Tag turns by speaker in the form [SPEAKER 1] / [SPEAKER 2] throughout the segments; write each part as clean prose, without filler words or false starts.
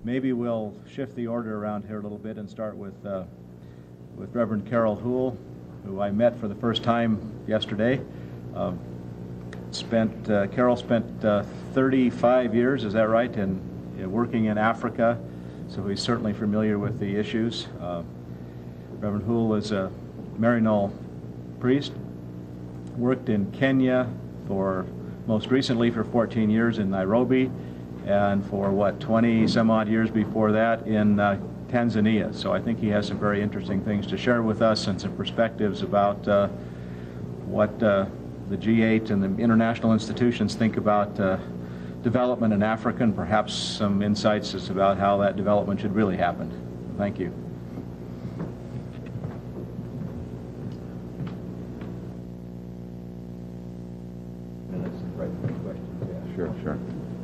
[SPEAKER 1] Maybe we'll shift the order around here a little bit and start with Reverend Carol Houle, who I met for the first time yesterday. Carol spent 35 years, is that right, in working in Africa, so he's certainly familiar with the issues. Reverend Houle is a Maryknoll priest, worked in Kenya most recently for 14 years in Nairobi, and for 20 some odd years before that in Tanzania. So I think he has some very interesting things to share with us and some perspectives about what the G8 and the international institutions think about development in Africa, and perhaps some insights as about how that development should really happen. Thank you.
[SPEAKER 2] Sure.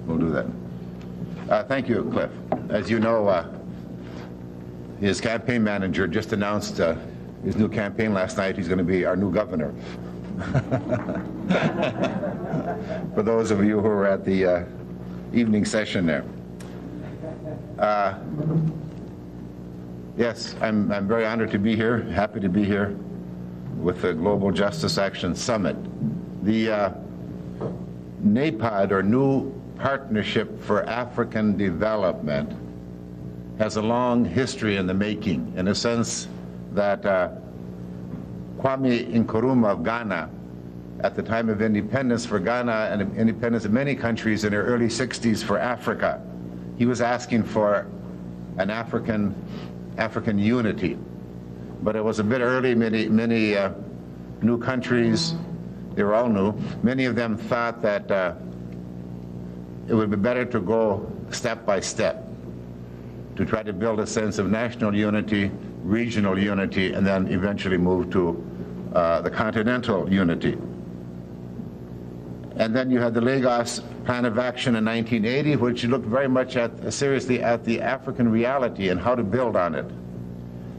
[SPEAKER 2] We'll do that. Thank you, Cliff. As you know, his campaign manager just announced his new campaign last night. He's going to be our new governor. For those of you who were at the evening session there. Yes, I'm very honored to be here, happy to be here with the Global Justice Action Summit. The NAPOD, or New Partnership for African Development, has a long history in the making, in a sense that Kwame Nkrumah of Ghana, at the time of independence for Ghana and independence of many countries in the early 60s for Africa, he was asking for an African unity. But it was a bit early. Many new countries, they were all new. Many of them thought that it would be better to go step by step, to try to build a sense of national unity, regional unity, and then eventually move to the continental unity. And then you had the Lagos Plan of Action in 1980, which looked very much seriously at the African reality and how to build on it.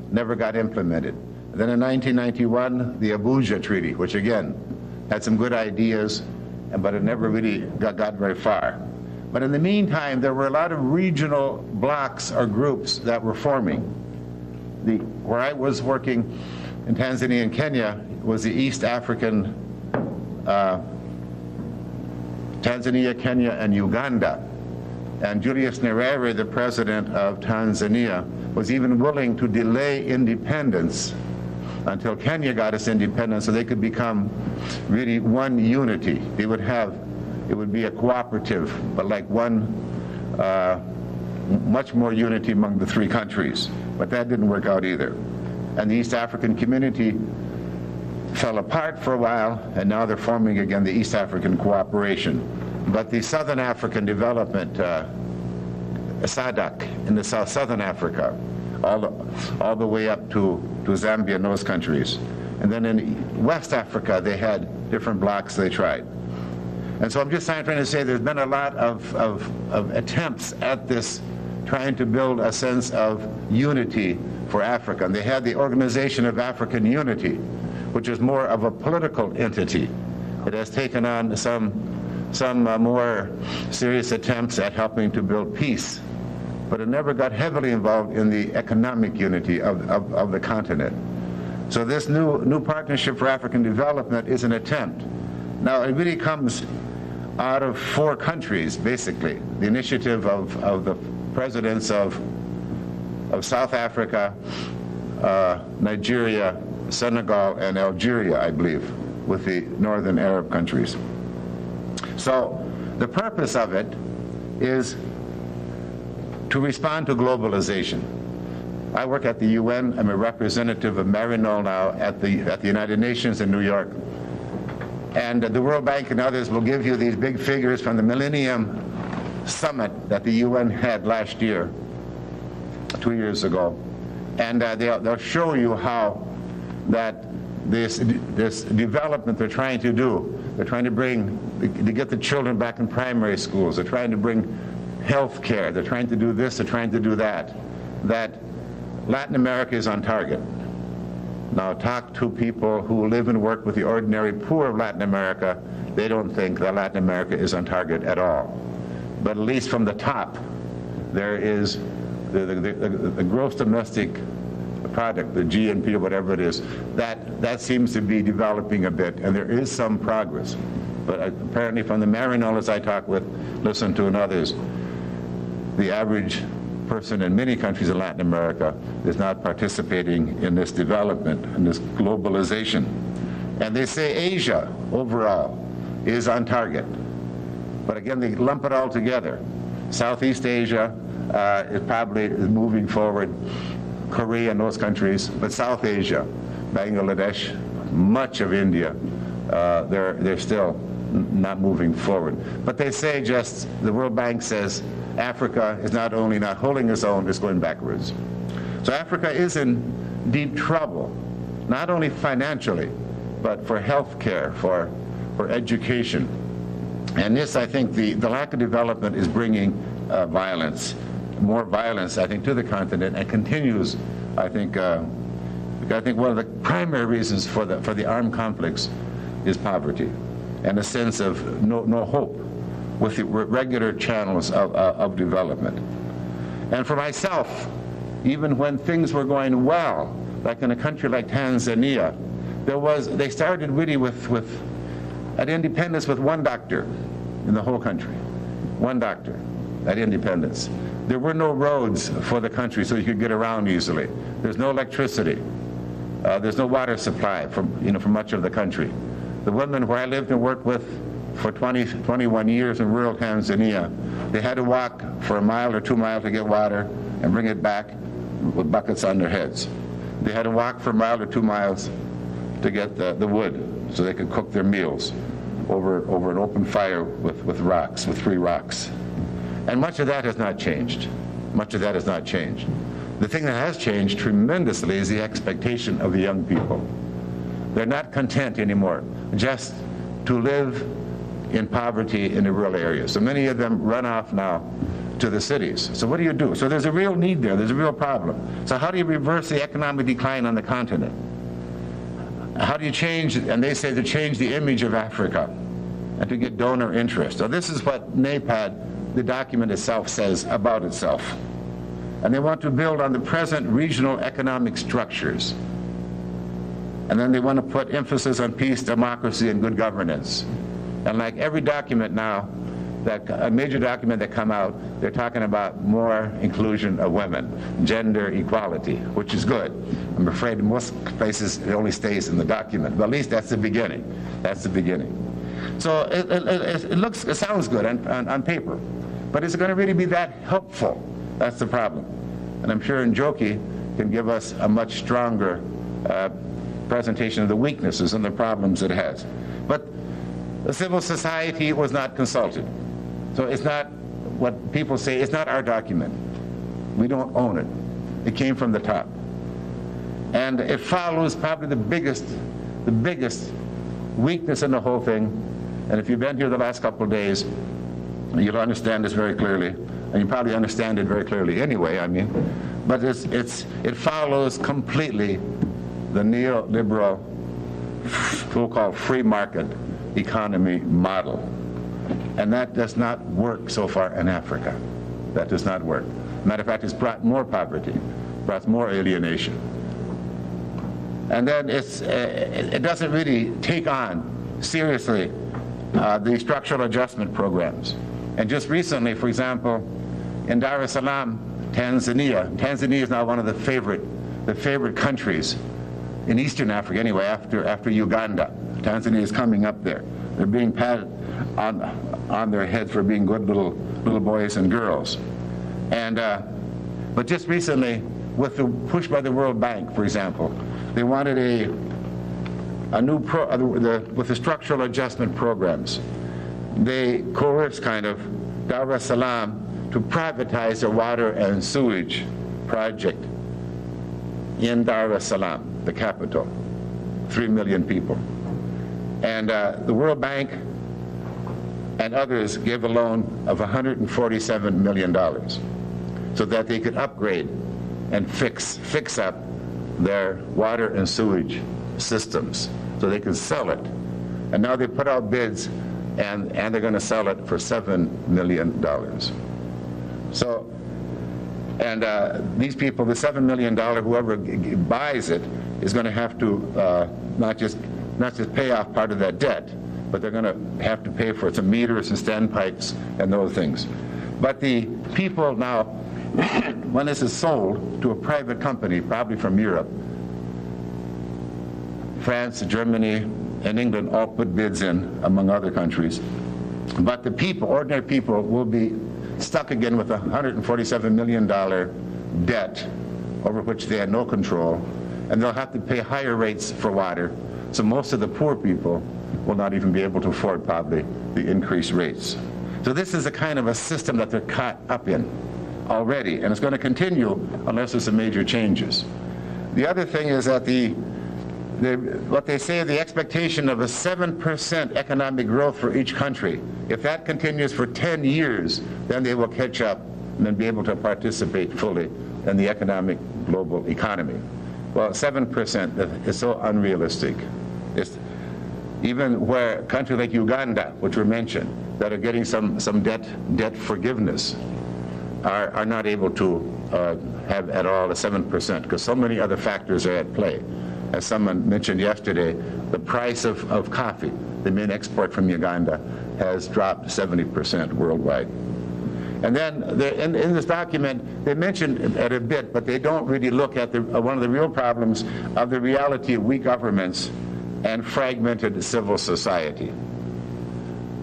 [SPEAKER 2] Never got implemented. And then in 1991, the Abuja Treaty, which again had some good ideas, but it never really got very far. But in the meantime, there were a lot of regional blocks or groups that were forming. Where I was working in Tanzania and Kenya was the East African, Tanzania, Kenya, and Uganda. And Julius Nyerere, the president of Tanzania, was even willing to delay independence until Kenya got its independence so they could become really one unity. It would be a cooperative, but like one, much more unity among the three countries. But that didn't work out either. And the East African community fell apart for a while, and now they're forming again the East African Cooperation. But the Southern African Development, SADC, in the Southern Africa, all the way up to Zambia and those countries. And then in West Africa, they had different blocks they tried. And so I'm just trying to say there's been a lot of attempts at this, trying to build a sense of unity for Africa. And they had the Organization of African Unity, which is more of a political entity. It has taken on some more serious attempts at helping to build peace, but it never got heavily involved in the economic unity of the continent. So this new Partnership for African Development is an attempt. Now, it really comes out of four countries, basically. The initiative of the presidents of South Africa, Nigeria, Senegal, and Algeria, I believe, with the northern Arab countries. So the purpose of it is to respond to globalization. I work at the UN. I'm a representative of Maryknoll now at the United Nations in New York. And the World Bank and others will give you these big figures from the Millennium Summit that the UN had last year, 2 years ago. And they'll show you how that this development they're trying to do, they're trying to get the children back in primary schools, they're trying to bring health care, they're trying to do this, they're trying to do that Latin America is on target. Now talk to people who live and work with the ordinary poor of Latin America, they don't think that Latin America is on target at all. But at least from the top, there is the gross domestic product, the GNP or whatever it is, that seems to be developing a bit, and there is some progress. But apparently from the Maryknolls I talk with, listen to, and others, the average person in many countries in Latin America is not participating in this development, in this globalization. And they say Asia overall is on target. But again, they lump it all together. Southeast Asia is probably moving forward, Korea and those countries, but South Asia, Bangladesh, much of India, they're still not moving forward. But they say just, the World Bank says, Africa is not only not holding its own, it's going backwards. So Africa is in deep trouble, not only financially, but for health care, for education. And this, I think, the lack of development is bringing violence, more violence, I think, to the continent, and continues, I think one of the primary reasons for the armed conflicts is poverty and a sense of no hope with the regular channels of development. And for myself, even when things were going well, like in a country like Tanzania, they started really at independence with one doctor in the whole country, one doctor at independence. There were no roads for the country so you could get around easily. There's no electricity. There's no water supply for much of the country. The women where I lived and worked with for 21 years in rural Tanzania, they had to walk for a mile or 2 miles to get water and bring it back with buckets on their heads. They had to walk for a mile or 2 miles to get the wood so they could cook their meals over an open fire with rocks, with 3 rocks. And much of that has not changed. Much of that has not changed. The thing that has changed tremendously is the expectation of the young people. They're not content anymore just to live in poverty in the rural areas. So many of them run off now to the cities. So what do you do? So there's a real need there. There's a real problem. So how do you reverse the economic decline on the continent? How do you change, and they say to change the image of Africa and to get donor interest. So this is what NAPAD, the document itself, says about itself. And they want to build on the present regional economic structures. And then they want to put emphasis on peace, democracy, and good governance. And like every document now, a major document that come out, they're talking about more inclusion of women, gender equality, which is good. I'm afraid in most places it only stays in the document, but at least that's the beginning. That's the beginning. So it sounds good on paper, but is it going to really be that helpful? That's the problem. And I'm sure Njoki can give us a much stronger presentation of the weaknesses and the problems it has. But the civil society was not consulted. So it's not what people say, it's not our document. We don't own it. It came from the top. And it follows probably the biggest weakness in the whole thing. And if you've been here the last couple of days, you'll understand this very clearly. And you probably understand it very clearly anyway, But it follows completely the neoliberal, so-called free market economy model. And that does not work so far in Africa. That does not work. Matter of fact, it's brought more poverty, brought more alienation. And then it doesn't really take on seriously the structural adjustment programs. And just recently, for example, in Dar es Salaam, Tanzania is now one of the favorite countries in Eastern Africa anyway, after Uganda. Tanzania is coming up there. They're being patted on their heads for being good little boys and girls. And but just recently, with the push by the World Bank, for example, they wanted a new with the structural adjustment programs. They coerced kind of Dar es Salaam to privatize their water and sewage project in Dar es Salaam, the capital, 3 million people. And the World Bank and others gave a loan of $147 million so that they could upgrade and fix up their water and sewage systems so they could sell it. And now they put out bids and they're going to sell it for $7 million. So And these people, the $7 million, whoever buys it, is going to have to not just pay off part of that debt, but they're going to have to pay for some meters and standpipes and those things. But the people now, when this is sold to a private company, probably from Europe, France, Germany, and England all put bids in, among other countries. But the people, ordinary people, will be stuck again with a $147 million debt over which they had no control, and they'll have to pay higher rates for water. So most of the poor people will not even be able to afford probably the increased rates. So this is a kind of a system that they're caught up in already, and it's going to continue unless there's some major changes. The other thing is that what they say, the expectation of a 7% economic growth for each country, if that continues for 10 years, then they will catch up and then be able to participate fully in the economic global economy. Well, 7% is so unrealistic. It's, even where a country like Uganda, which were mentioned, that are getting some debt forgiveness, are not able to have at all a 7%, because so many other factors are at play. As someone mentioned yesterday, the price of coffee, the main export from Uganda, has dropped 70% worldwide. And then in this document, they mentioned it a bit, but they don't really look at one of the real problems of the reality of weak governments and fragmented civil society.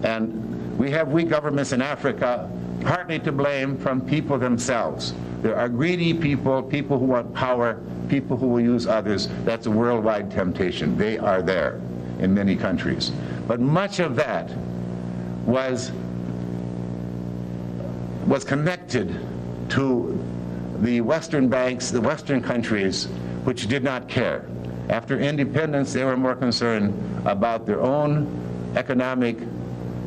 [SPEAKER 2] And we have weak governments in Africa, partly to blame from people themselves. There are greedy people, people who want power, people who will use others. That's a worldwide temptation. They are there in many countries. But much of that was connected to the Western banks, the Western countries, which did not care. After independence, they were more concerned about their own economic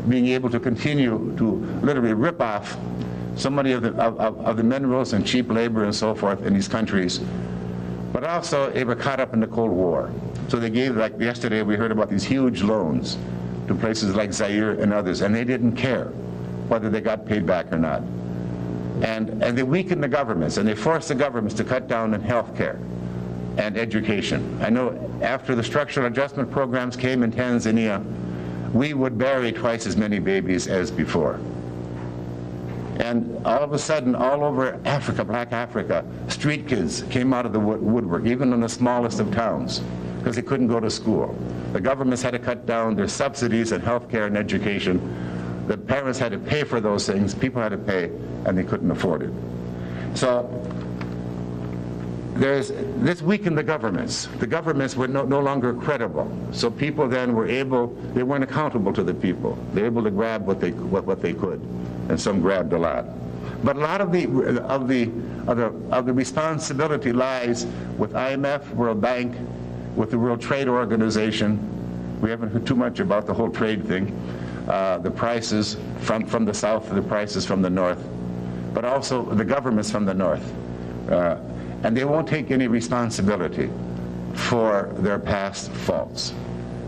[SPEAKER 2] being able to continue to literally rip off so many of the minerals and cheap labor and so forth in these countries. But also, they were caught up in the Cold War. So they gave, like yesterday, we heard about these huge loans to places like Zaire and others, and they didn't care whether they got paid back or not. And they weakened the governments, and they forced the governments to cut down on health care and education. I know after the structural adjustment programs came in Tanzania, we would bury twice as many babies as before. And all of a sudden, all over Africa, black Africa, street kids came out of the woodwork, even in the smallest of towns, because they couldn't go to school. The governments had to cut down their subsidies and health care and education. The parents had to pay for those things, people had to pay, and they couldn't afford it. So this weakened the governments. The governments were no longer credible. So people then they weren't accountable to the people. They were able to grab what they could, and some grabbed a lot. But a lot of the responsibility lies with IMF, World Bank, with the World Trade Organization. We haven't heard too much about the whole trade thing. The prices from the south, the prices from the north, but also the governments from the north. And they won't take any responsibility for their past faults.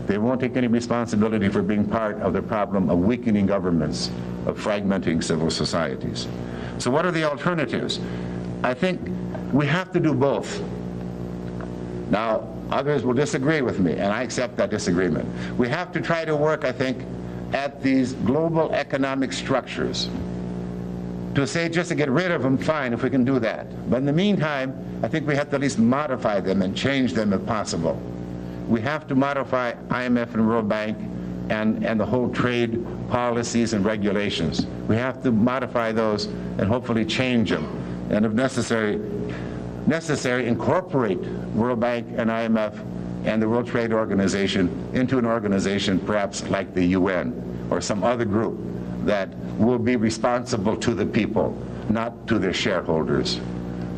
[SPEAKER 2] They won't take any responsibility for being part of the problem of weakening governments, of fragmenting civil societies. So what are the alternatives? I think we have to do both. Now, others will disagree with me, and I accept that disagreement. We have to try to work, I think, at these global economic structures. To say just to get rid of them, fine, if we can do that. But in the meantime, I think we have to at least modify them and change them if possible. We have to modify IMF and World Bank and the whole trade policies and regulations. We have to modify those and hopefully change them. And if necessary, incorporate World Bank and IMF and the World Trade Organization into an organization perhaps like the UN or some other group that will be responsible to the people, not to their shareholders,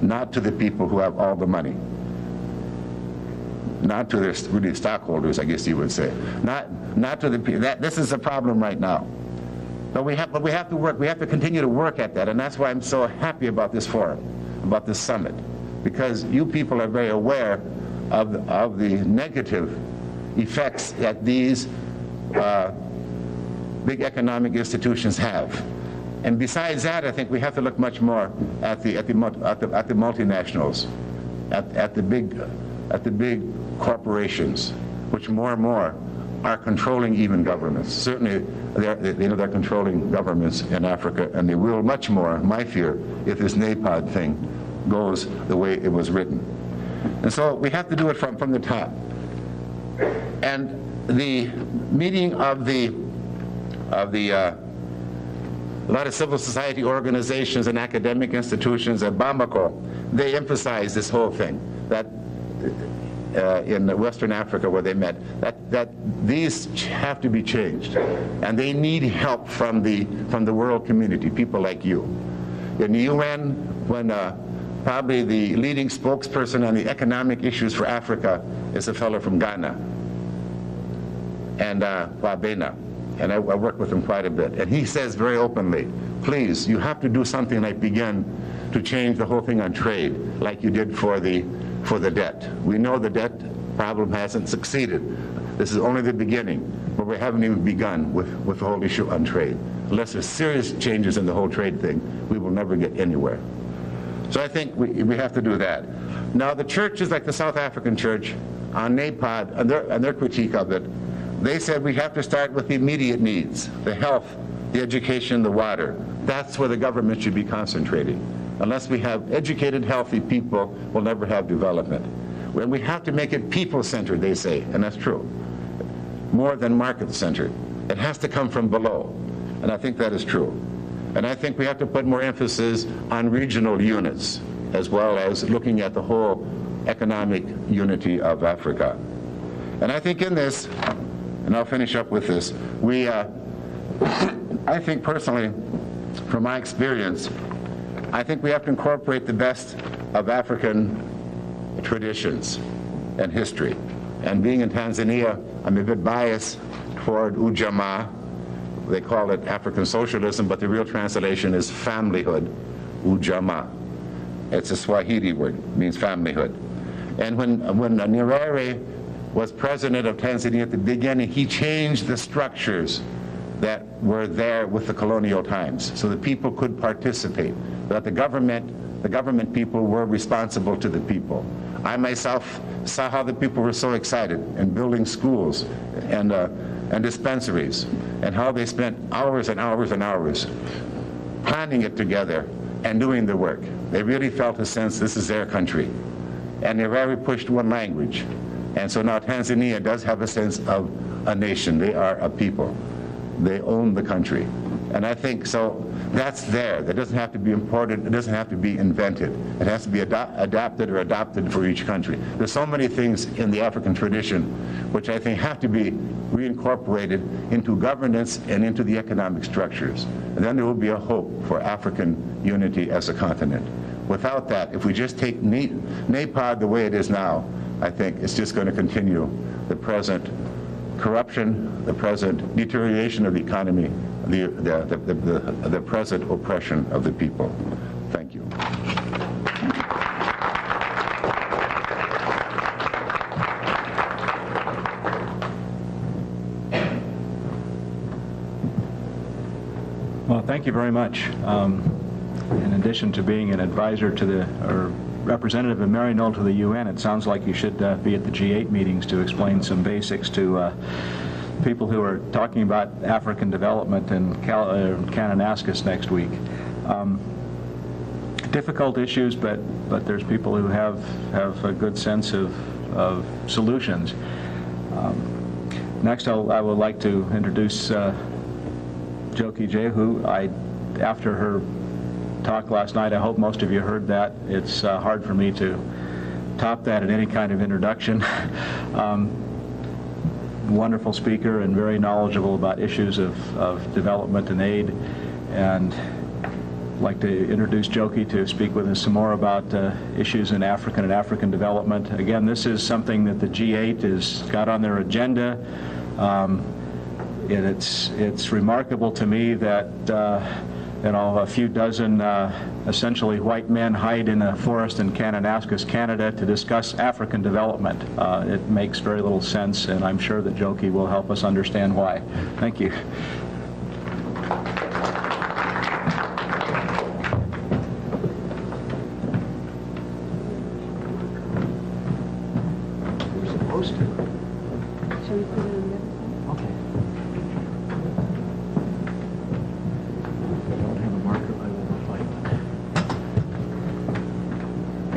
[SPEAKER 2] not to the people who have all the money, not to their really stockholders, I guess you would say, not to the people. This is a problem right now. But we have to work. We have to continue to work at that, and that's why I'm so happy about this forum, about this summit, because you people are very aware of the negative effects that these big economic institutions have. And besides that, I think we have to look much more at the multinationals, at the big corporations, which more and more are controlling even governments. Certainly, they're controlling governments in Africa, and they will much more, my fear, if this NAPOD thing goes the way it was written. And so we have to do it from the top. And the meeting of a lot of civil society organizations and academic institutions at Bamako, they emphasize this whole thing, that in Western Africa where they met, that these have to be changed. And they need help from the world community, people like you. In the UN, when probably the leading spokesperson on the economic issues for Africa is a fellow from Ghana, and Wabena. And I work with him quite a bit. And he says very openly, please, you have to do something like begin to change the whole thing on trade, like you did for the debt. We know the debt problem hasn't succeeded. This is only the beginning, but we haven't even begun with the whole issue on trade. Unless there's serious changes in the whole trade thing, we will never get anywhere. So I think we have to do that. Now the churches like the South African Church on NAPOD and their critique of it, they said we have to start with the immediate needs, the health, the education, the water. That's where the government should be concentrating. Unless we have educated, healthy people, we'll never have development. When we have to make it people-centered, they say, and that's true, more than market-centered. It has to come from below, and I think that is true. And I think we have to put more emphasis on regional units, as well as looking at the whole economic unity of Africa. And I think in this, and I'll finish up with this, I think personally, from my experience, I think we have to incorporate the best of African traditions and history. And being in Tanzania, I'm a bit biased toward Ujamaa. They call it African socialism, but the real translation is familyhood, Ujamaa. It's a Swahili word, it means familyhood. And when Nyerere was president of Tanzania at the beginning, he changed the structures that were there with the colonial times so that people could participate, that the government people were responsible to the people. I myself saw how the people were so excited in building schools and dispensaries, and how they spent hours and hours and hours planning it together and doing the work. They really felt a sense this is their country. And Nyerere pushed one language. And so now Tanzania does have a sense of a nation. They are a people. They own the country. And I think so that's there. That doesn't have to be imported. It doesn't have to be invented. It has to be adapted or adopted for each country. There's so many things in the African tradition which I think have to be reincorporated into governance and into the economic structures. And then there will be a hope for African unity as a continent. Without that, if we just take NAPOD the way it is now, I think it's just going to continue the present corruption, the present deterioration of the economy, the present oppression of the people. Thank you.
[SPEAKER 1] Well, thank you very much. In addition to being an advisor to or representative of Maryknoll to the UN, it sounds like you should be at the G8 meetings to explain some basics to people who are talking about African development in Kananaskis next week. Difficult issues, but there's people who have a good sense of solutions. Next, I would like to introduce Jokey Jay, who after her talk last night, I hope most of you heard that. It's hard for me to top that in any kind of introduction. Wonderful speaker and very knowledgeable about issues of development and aid. And I'd like to introduce Jokey to speak with us some more about issues in African development. Again, this is something that the G8 has got on their agenda. And it's remarkable to me that a few dozen essentially white men hide in a forest in Kananaskis, Canada, to discuss African development. It makes very little sense, and I'm sure that Jokey will help us understand why. Thank you.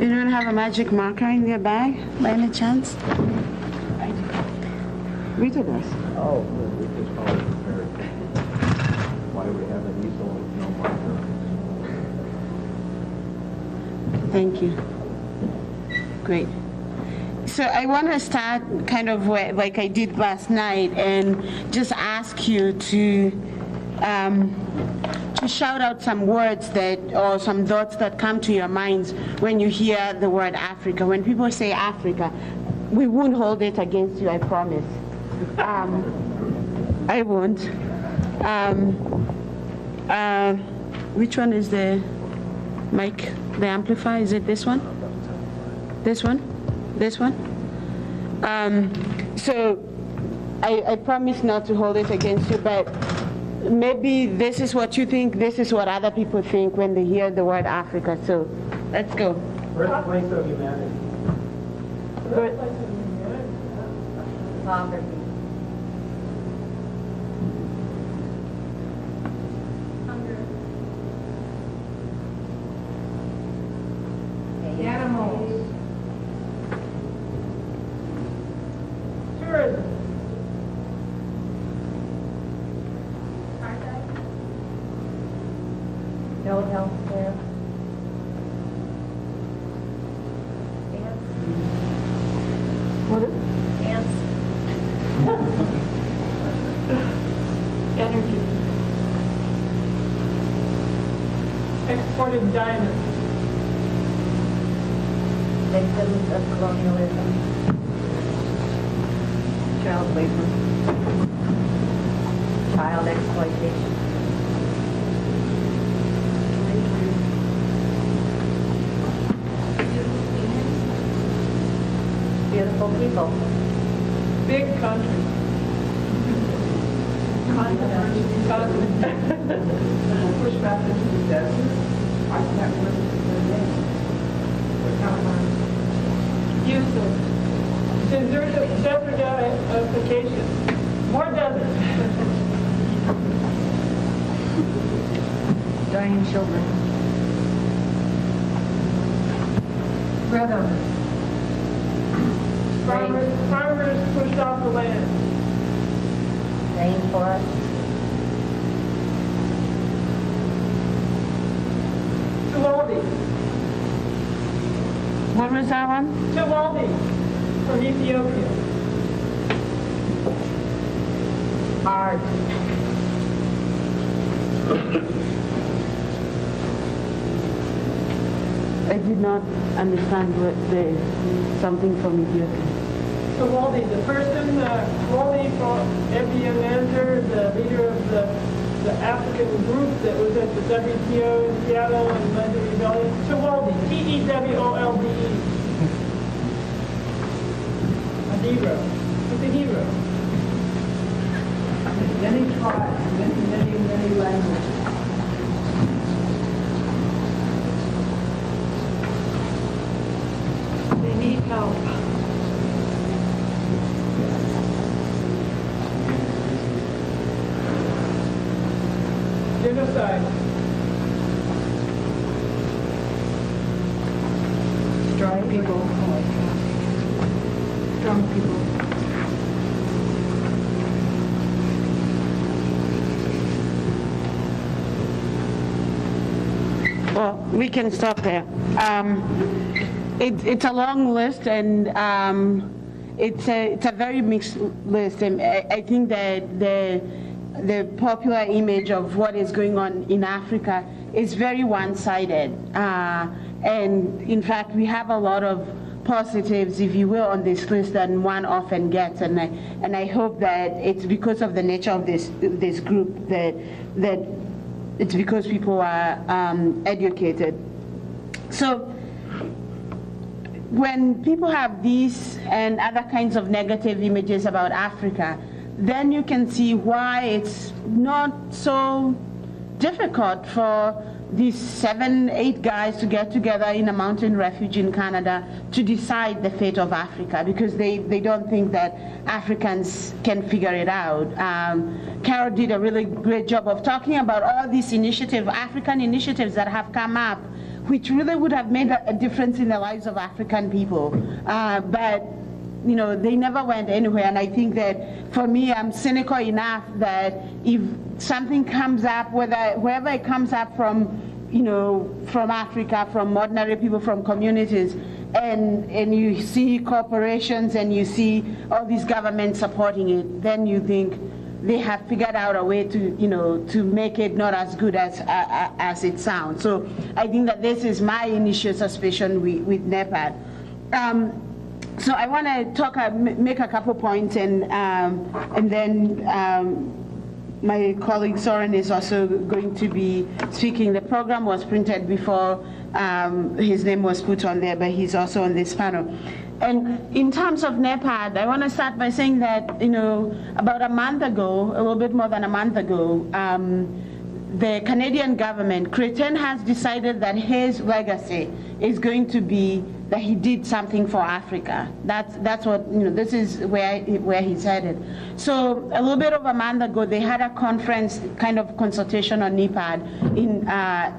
[SPEAKER 3] You don't have a magic marker in your bag, by any chance? Read it us.
[SPEAKER 1] Oh, we just already prepared. Why do we have an easel with no marker?
[SPEAKER 3] Thank you. Great. So I want to start kind of like I did last night and just ask you to shout out some words that, or some thoughts that come to your minds when you hear the word Africa. When people say Africa, we won't hold it against you, I promise. I won't. Which one is the mic, the amplifier? Is it this one? This one? This one? So I promise not to hold it against you, but maybe this is what you think, this is what other people think when they hear the word Africa. So let's go.
[SPEAKER 1] Birthplace of humanity.
[SPEAKER 4] Poverty. Hunger. Animals. Tourism. No health care.
[SPEAKER 3] What is
[SPEAKER 4] Ants.
[SPEAKER 5] Energy. Exported diamonds.
[SPEAKER 4] Victims of colonialism. Child labor. Child exploitation. Beautiful people.
[SPEAKER 5] Big country. Continent.
[SPEAKER 6] Push back into the desert. I can't listen to their names.
[SPEAKER 5] Useless. Desertification. More desert.
[SPEAKER 4] Dying children. Rhythm.
[SPEAKER 5] Farmers pushed off the land.
[SPEAKER 4] Rainforest.
[SPEAKER 5] Tuwaldi.
[SPEAKER 3] What was that one?
[SPEAKER 5] Tuwaldi from Ethiopia.
[SPEAKER 4] Art.
[SPEAKER 3] I did not understand what the something from Ethiopia.
[SPEAKER 5] Tuwaldi, the person, Tuwaldi from Abiy Ahmed, the leader of the African group that was at the WTO in Seattle and led the rebellion. Tuwaldi, T-E-W-O-L-D-E. A hero. He's a hero.
[SPEAKER 6] Many tribes, many languages.
[SPEAKER 5] They need help. Genocide.
[SPEAKER 4] Strong people.
[SPEAKER 5] Strong people.
[SPEAKER 3] Well, we can stop there. It's a long list, and it's a very mixed list. And I think that the popular image of what is going on in Africa is very one-sided. And in fact, we have a lot of positives, if you will, on this list than one often gets. And I hope that it's because of the nature of this group that it's because people are educated. So when people have these and other kinds of negative images about Africa, then you can see why it's not so difficult for these 7-8 guys to get together in a mountain refuge in Canada to decide the fate of Africa, because they don't think that Africans can figure it out. Carol did a really great job of talking about all these African initiatives that have come up which really would have made a difference in the lives of African people. But they never went anywhere. And I think that for me, I'm cynical enough that if something comes up, wherever it comes up from Africa, from ordinary people, from communities, and you see corporations and you see all these governments supporting it, then you think they have figured out a way to make it not as good as it sounds. So I think that this is my initial suspicion with NEPAD. So I want to make a couple points, and then my colleague Soren is also going to be speaking. The program was printed before his name was put on there, but he's also on this panel. And in terms of NEPAD, I want to start by saying that, about a month ago, a little bit more than a month ago, the Canadian government, Chrétien, has decided that his legacy is going to be that he did something for Africa. That's what, this is where he's headed. So a little bit over a month ago, they had a conference, kind of consultation on NEPAD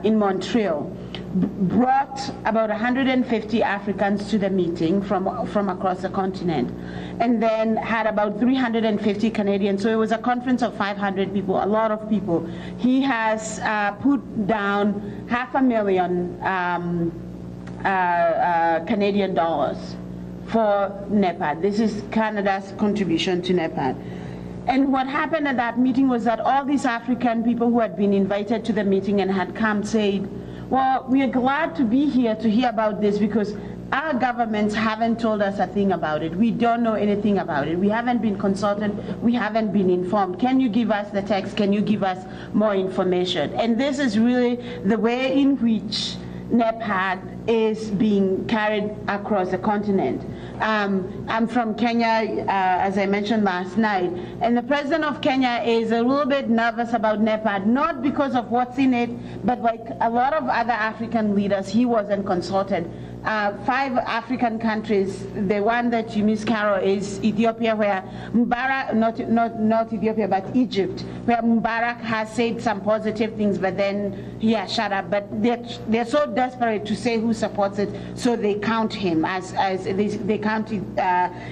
[SPEAKER 3] in Montreal. Brought about 150 Africans to the meeting from across the continent, and then had about 350 Canadians. So it was a conference of 500 people, a lot of people. He has put down $500,000 Canadian dollars for NEPAD. This is Canada's contribution to NEPAD. And what happened at that meeting was that all these African people who had been invited to the meeting and had come said, well, we are glad to be here to hear about this because our governments haven't told us a thing about it. We don't know anything about it. We haven't been consulted. We haven't been informed. Can you give us the text? Can you give us more information? And this is really the way in which NEPAD is being carried across the continent. I'm from Kenya, as I mentioned last night, and the president of Kenya is a little bit nervous about NEPAD, not because of what's in it, but like a lot of other African leaders, he wasn't consulted. 5 African countries, the one that you miss, Carol, is Ethiopia, where Mubarak, not Ethiopia, but Egypt, where Mubarak has said some positive things, but then he has shut up. But they're so desperate to say who supports it, so they count him as they counted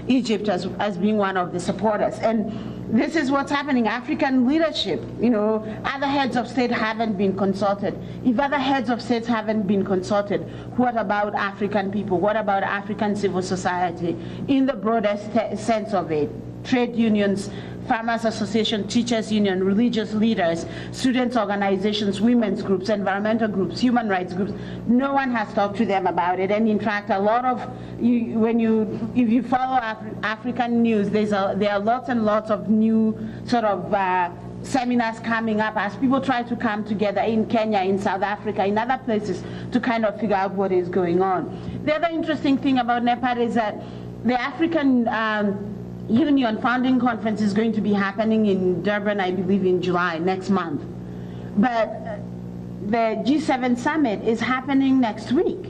[SPEAKER 3] Egypt as being one of the supporters. And this is what's happening. African leadership, other heads of state haven't been consulted. If other heads of states haven't been consulted, what about African people? What about African civil society in the broadest sense of it? Trade unions, farmers association, teachers union, religious leaders, students organizations, women's groups, environmental groups, human rights groups. No one has talked to them about it. And in fact, a lot of if you follow African news, there are lots and lots of new sort of seminars coming up as people try to come together in Kenya, in South Africa, in other places to kind of figure out what is going on. The other interesting thing about NEPAD is that the African Union Founding Conference is going to be happening in Durban, I believe, in July, next month. But the G7 summit is happening next week.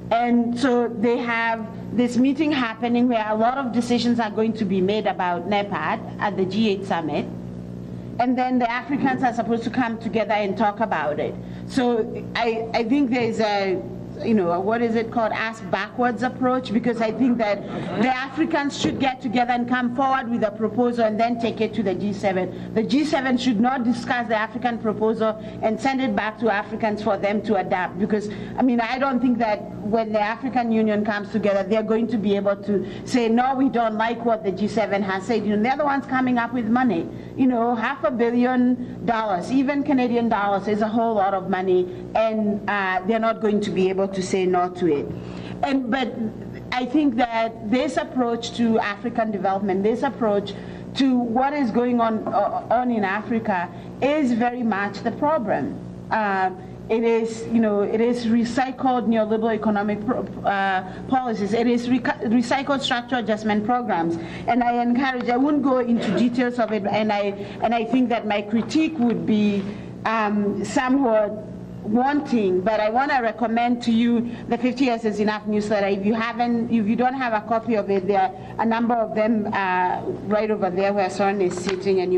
[SPEAKER 3] And so they have this meeting happening where a lot of decisions are going to be made about NEPAD at the G8 summit. And then the Africans are supposed to come together and talk about it. So I think there's a, what is it called, ask backwards approach, because I think that the Africans should get together and come forward with a proposal and then take it to the G7. The G7 should not discuss the African proposal and send it back to Africans for them to adapt, because I don't think that when the African Union comes together, they're going to be able to say, no, we don't like what the G7 has said. They're the ones coming up with money. $500 million, even Canadian dollars, is a whole lot of money, and they're not going to be able to say no to it. But I think that this approach to African development, this approach to what is going on in Africa, is very much the problem. It is recycled neoliberal economic policies. It is recycled structural adjustment programs. And I won't go into details of it, and I think that my critique would be somewhat wanting, but I want to recommend to you the 50 Years is Enough newsletter. If you don't have a copy of it, there are a number of them right over there where Soren is sitting, and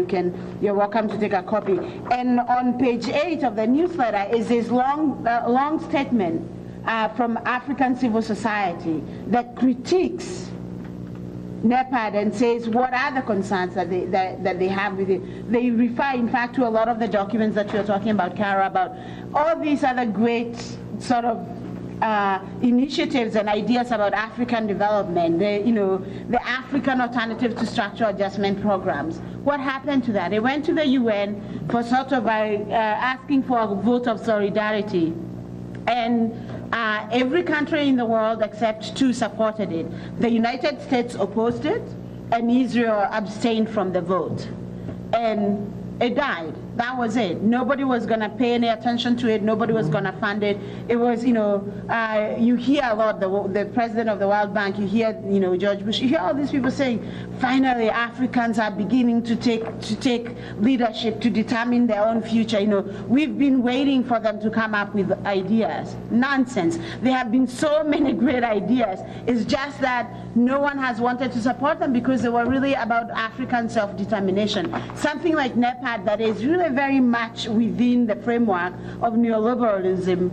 [SPEAKER 3] you're welcome to take a copy. And on page 8 of the newsletter is this long statement from African civil society that critiques NEPAD and says what are the concerns that they have with it. They refer, in fact, to a lot of the documents that you're talking about, Kara, about all these other great sort of initiatives and ideas about African development, the African alternative to structural adjustment programs. What happened to that? It went to the UN for sort of asking for a vote of solidarity. And every country in the world except 2 supported it. The United States opposed it, and Israel abstained from the vote. And it died. That was it. Nobody was going to pay any attention to it. Nobody was going to fund it. It was, you hear a lot, the president of the World Bank, you hear, George Bush, you hear all these people saying, finally, Africans are beginning to take leadership to determine their own future. We've been waiting for them to come up with ideas. Nonsense. There have been so many great ideas. It's just that no one has wanted to support them because they were really about African self-determination. Something like NEPAD that is really very much within the framework of neoliberalism,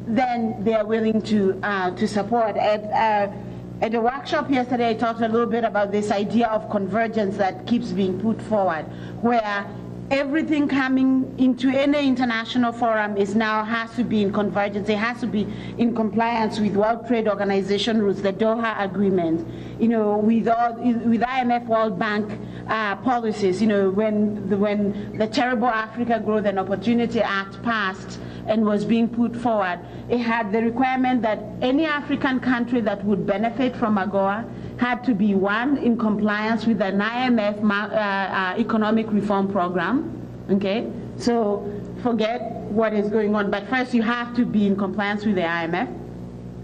[SPEAKER 3] then they are willing to support. At the workshop yesterday, I talked a little bit about this idea of convergence that keeps being put forward, where everything coming into any international forum has to be in convergence. It has to be in compliance with World Trade Organization rules, the Doha Agreement, with IMF, World Bank policies. When the terrible Africa Growth and Opportunity Act passed and was being put forward, it had the requirement that any African country that would benefit from AGOA had to be, 1, in compliance with an IMF economic reform program, okay? So forget what is going on, but first you have to be in compliance with the IMF,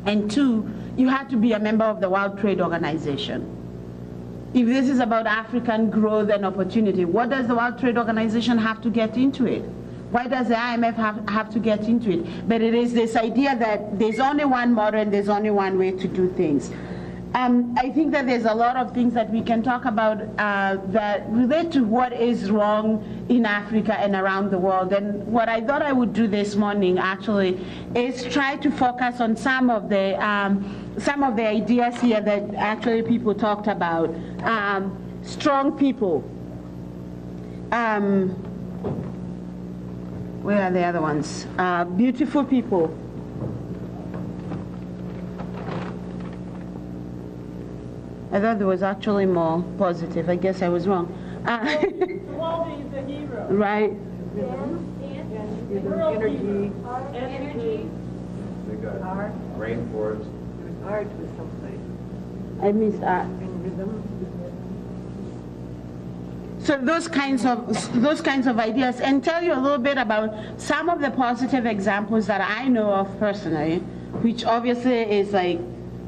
[SPEAKER 3] and 2, you have to be a member of the World Trade Organization. If this is about African growth and opportunity, what does the World Trade Organization have to get into it? Why does the IMF have to get into it? But it is this idea that there's only one model and there's only one way to do things. I think that there's a lot of things that we can talk about that relate to what is wrong in Africa and around the world. And what I thought I would do this morning actually is try to focus on some of the ideas here that actually people talked about. Strong people. Where are the other ones? Beautiful people. I thought there was actually more positive. I guess I was wrong.
[SPEAKER 5] Waldy is the hero.
[SPEAKER 3] Right.
[SPEAKER 4] Energy.
[SPEAKER 6] They got
[SPEAKER 4] Art.
[SPEAKER 6] rainforest.
[SPEAKER 4] Art was someplace.
[SPEAKER 3] I missed art.
[SPEAKER 4] And rhythm.
[SPEAKER 3] So those kinds of ideas, and tell you a little bit about some of the positive examples that I know of personally, which obviously is like,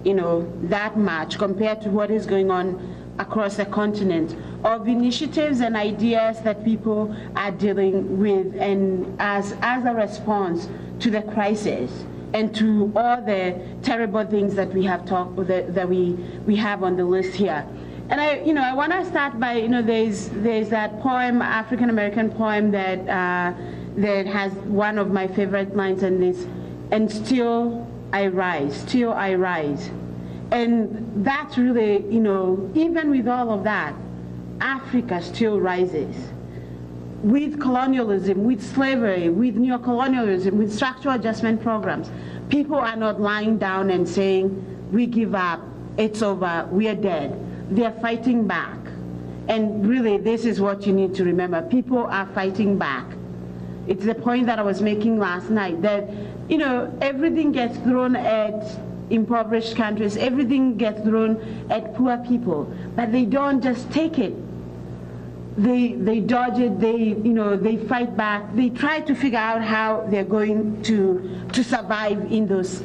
[SPEAKER 3] that much compared to what is going on across the continent, of initiatives and ideas that people are dealing with, and as a response to the crisis and to all the terrible things that we have that we have on the list here. And I want to start by, there's that poem, African American poem that has one of my favorite lines in this, and still I rise. And that's really, even with all of that, Africa still rises. With colonialism, with slavery, with neocolonialism, with structural adjustment programs, people are not lying down and saying, we give up, it's over, we are dead. They're fighting back. And really, this is what you need to remember. People are fighting back. It's the point that I was making last night, that, everything gets thrown at impoverished countries, everything gets thrown at poor people, but they don't just take it. They dodge it, they fight back, they try to figure out how they're going to survive in those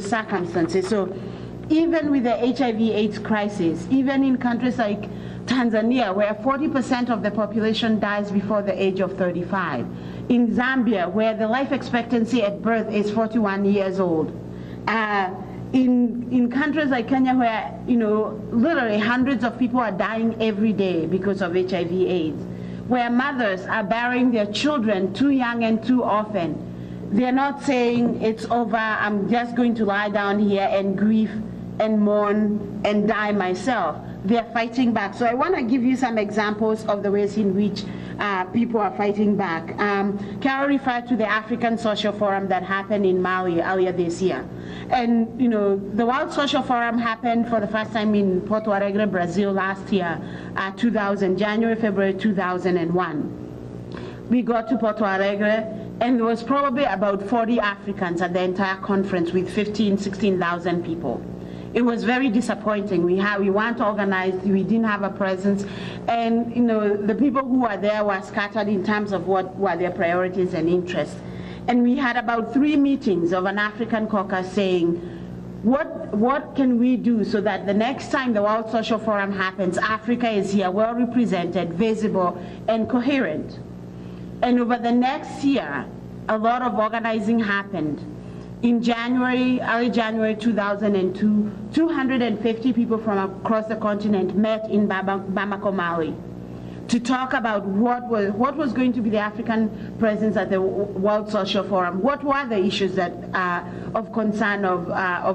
[SPEAKER 3] circumstances. So even with the HIV/AIDS crisis, even in countries like Tanzania, where 40% of the population dies before the age of 35. In Zambia, where the life expectancy at birth is 41 years old. In countries like Kenya, where literally hundreds of people are dying every day because of HIV/AIDS, where mothers are burying their children too young and too often. They're not saying it's over, I'm just going to lie down here and grieve and mourn and die myself. They're fighting back. So I want to give you some examples of the ways in which people are fighting back. Carol referred to the African Social Forum that happened in Mali earlier this year. And the World Social Forum happened for the first time in Porto Alegre, Brazil last year, January, February 2001. We got to Porto Alegre, and there was probably about 40 Africans at the entire conference with 16,000 people. It was very disappointing. We weren't organized, we didn't have a presence, and the people who were there were scattered in terms of what were their priorities and interests. And we had about 3 meetings of an African caucus saying, what can we do so that the next time the World Social Forum happens, Africa is here, well represented, visible, and coherent. And over the next year, a lot of organizing happened. In early January 2002, 250 people from across the continent met in Bamako, Mali, to talk about what was going to be the African presence at the World Social Forum. What were the issues that of concern of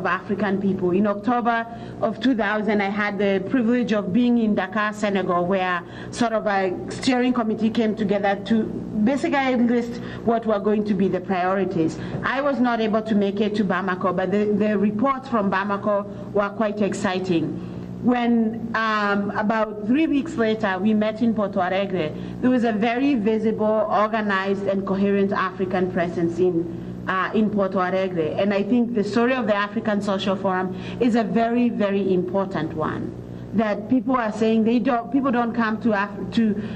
[SPEAKER 3] African people? In October of 2000, I had the privilege of being in Dakar, Senegal, where sort of a steering committee came together to basically list what were going to be the priorities. I was not able to make it to Bamako, but the reports from Bamako were quite exciting. When about 3 weeks later we met in Porto Alegre, there was a very visible, organized, and coherent African presence in Porto Alegre. And I think the story of the African Social Forum is a very, very important one. That people are saying people don't come to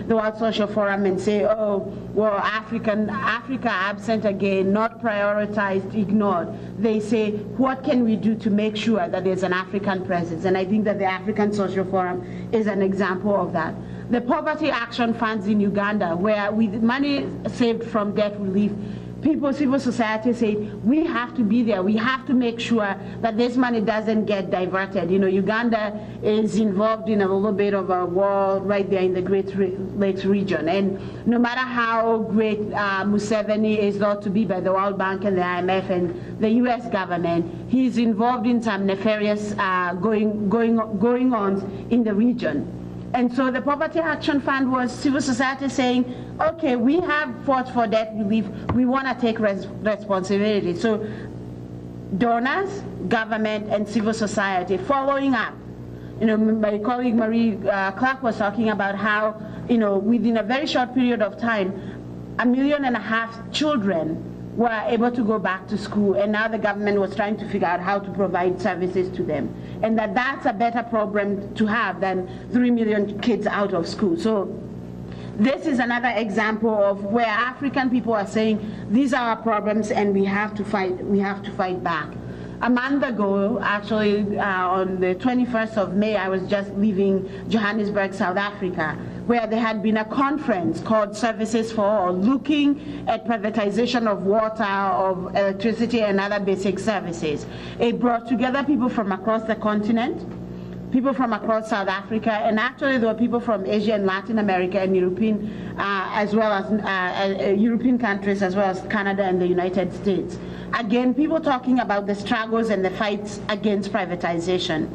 [SPEAKER 3] the World Social Forum and say, oh, well, Africa absent again, not prioritized, ignored. They say, what can we do to make sure that there's an African presence? And I think that the African Social Forum is an example of that. The Poverty Action Funds in Uganda, where with money saved from debt relief, civil society say, we have to be there. We have to make sure that this money doesn't get diverted. Uganda is involved in a little bit of a war right there in the Great Lakes region. And no matter how great Museveni is thought to be by the World Bank and the IMF and the US government, he's involved in some nefarious going-ons in the region. And so the Poverty Action Fund was civil society saying, okay, we have fought for debt relief, we want to take responsibility. So donors, government, and civil society following up. My colleague Marie Clark was talking about how, within a very short period of time, 1.5 million children were able to go back to school, and now the government was trying to figure out how to provide services to them. And that's a better problem to have than 3 million kids out of school. So this is another example of where African people are saying, these are our problems and we have to fight back. A month ago, actually, on the 21st of May, I was just leaving Johannesburg, South Africa, where there had been a conference called Services for All, looking at privatization of water, of electricity, and other basic services. It brought together people from across the continent, people from across South Africa, and actually there were people from Asia and Latin America and European, as well as European countries, as well as Canada and the United States. Again, people talking about the struggles and the fights against privatization.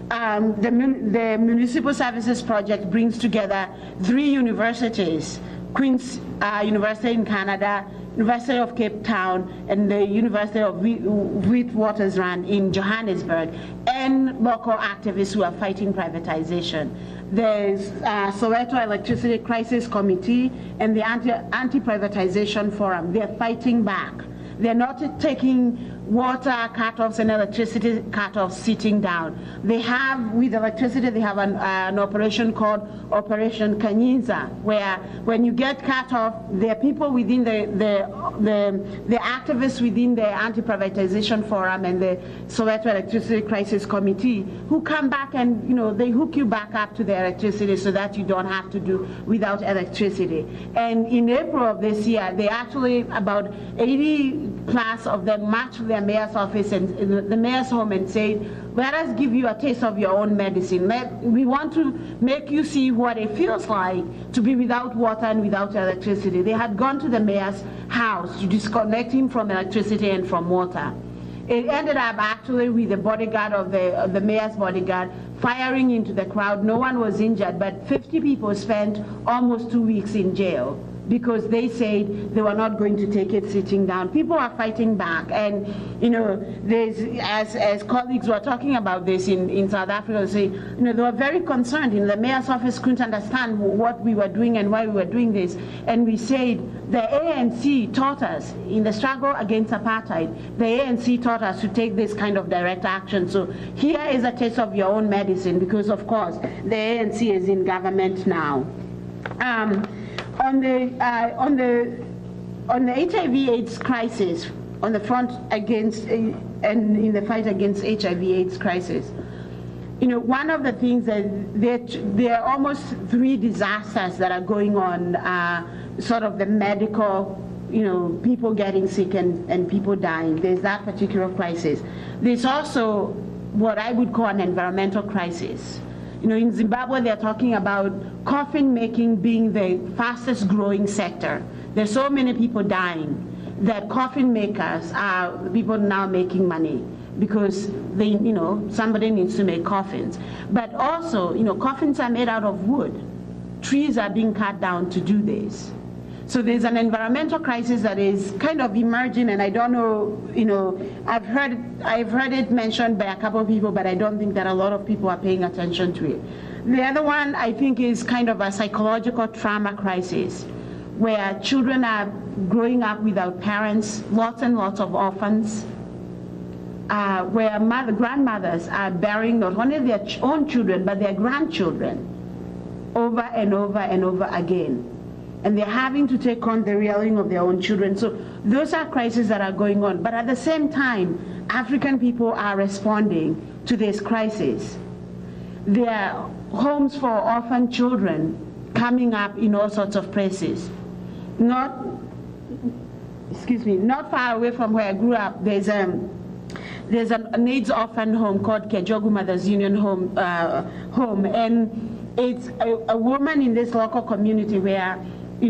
[SPEAKER 3] The Municipal Services Project brings together 3 universities, Queen's University in Canada, University of Cape Town, and the University of Witwatersrand in Johannesburg, and local activists who are fighting privatization. There's Soweto Electricity Crisis Committee and the Anti-Privatization Forum. They're fighting back. They're not taking water cutoffs and electricity cutoffs sitting down. They have, with electricity, they have an operation called Operation Kanyiza, where when you get cut off, there are people within the activists within the Anti-Privatization Forum and the Soweto Electricity Crisis Committee who come back and, they hook you back up to the electricity so that you don't have to do without electricity. And in April of this year, they actually, about 80 plus of them marched to their mayor's office and the mayor's home and said, let us give you a taste of your own medicine. We want to make you see what it feels like to be without water and without electricity. They had gone to the mayor's house to disconnect him from electricity and from water. It ended up actually with the bodyguard of the mayor's bodyguard firing into the crowd. No one was injured, but 50 people spent almost 2 weeks in jail because they said they were not going to take it sitting down. People are fighting back, and there's, as colleagues were talking about this in South Africa, they were very concerned. The mayor's office couldn't understand what we were doing and why we were doing this, and we said the ANC taught us in the struggle against apartheid. The ANC taught us to take this kind of direct action. So here is a taste of your own medicine, because of course the ANC is in government now. On the HIV/AIDS crisis, on the front against and in the fight against HIV/AIDS crisis, one of the things that there are almost 3 disasters that are going on, sort of the medical, people getting sick and people dying. There's that particular crisis. There's also what I would call an environmental crisis. In Zimbabwe, they're talking about coffin making being the fastest growing sector. There's so many people dying that coffin makers are the people now making money because they, somebody needs to make coffins. But also, coffins are made out of wood. Trees are being cut down to do this. So there's an environmental crisis that is kind of emerging, and I don't know, I've heard it mentioned by a couple of people, but I don't think that a lot of people are paying attention to it. The other one, I think, is kind of a psychological trauma crisis, where children are growing up without parents, lots and lots of orphans, where grandmothers are burying not only their own children, but their grandchildren over and over and over again. And they're having to take on the rearing of their own children. So those are crises that are going on. But at the same time, African people are responding to this crisis. There are homes for orphan children coming up in all sorts of places. Not far away from where I grew up, there's a AIDS orphan home called Kejogu Mothers Union home, and it's a woman in this local community where, I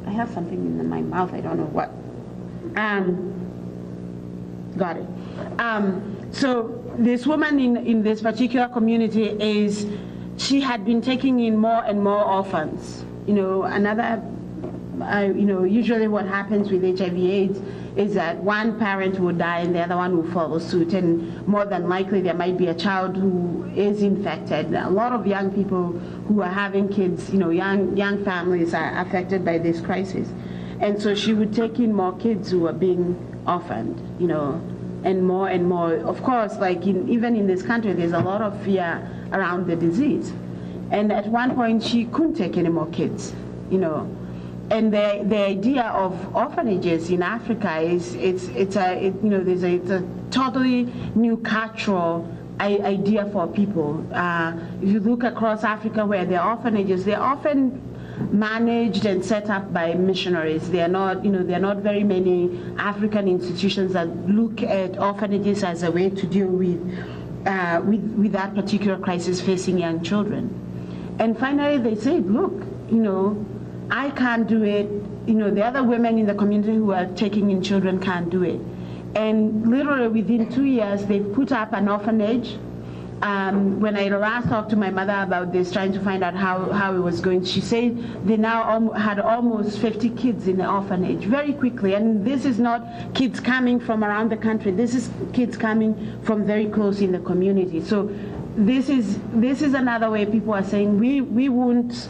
[SPEAKER 3] have something in my mouth, I don't know what. Got it. So this woman in this particular community she had been taking in more and more orphans. Usually what happens with HIV/AIDS is that one parent will die and the other one will follow suit, and more than likely there might be a child who is infected. A lot of young people who are having kids, young families are affected by this crisis. And so she would take in more kids who are being orphaned, and more and more. Of course, even in this country, there's a lot of fear around the disease. And at one point, she couldn't take any more kids, And the idea of orphanages in Africa is it's a totally new cultural idea for people. If you look across Africa where there are orphanages, they're often managed and set up by missionaries. There are not very many African institutions that look at orphanages as a way to deal with that particular crisis facing young children. And finally, they said, look, I can't do it. The other women in the community who are taking in children can't do it. And literally within 2 years, they put up an orphanage. When I last talked to my mother about this, trying to find out how it was going, she said they now had almost 50 kids in the orphanage very quickly. And this is not kids coming from around the country. This is kids coming from very close in the community. So this is another way people are saying we won't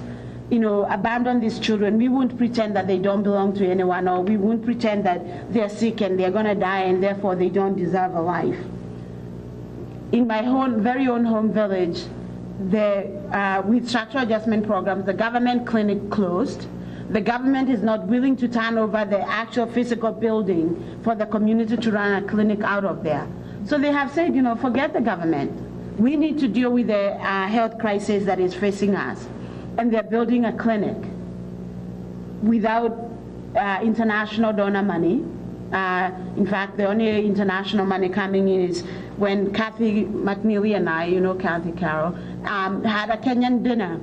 [SPEAKER 3] abandon these children. We won't pretend that they don't belong to anyone, or we won't pretend that they're sick and they're going to die and therefore they don't deserve a life. In my very own home village, with structural adjustment programs, the government clinic closed. The government is not willing to turn over the actual physical building for the community to run a clinic out of there. So they have said, forget the government. We need to deal with the health crisis that is facing us. And they're building a clinic without international donor money. In fact, the only international money coming in is when Kathy McNeely and I, Kathy Carroll, had a Kenyan dinner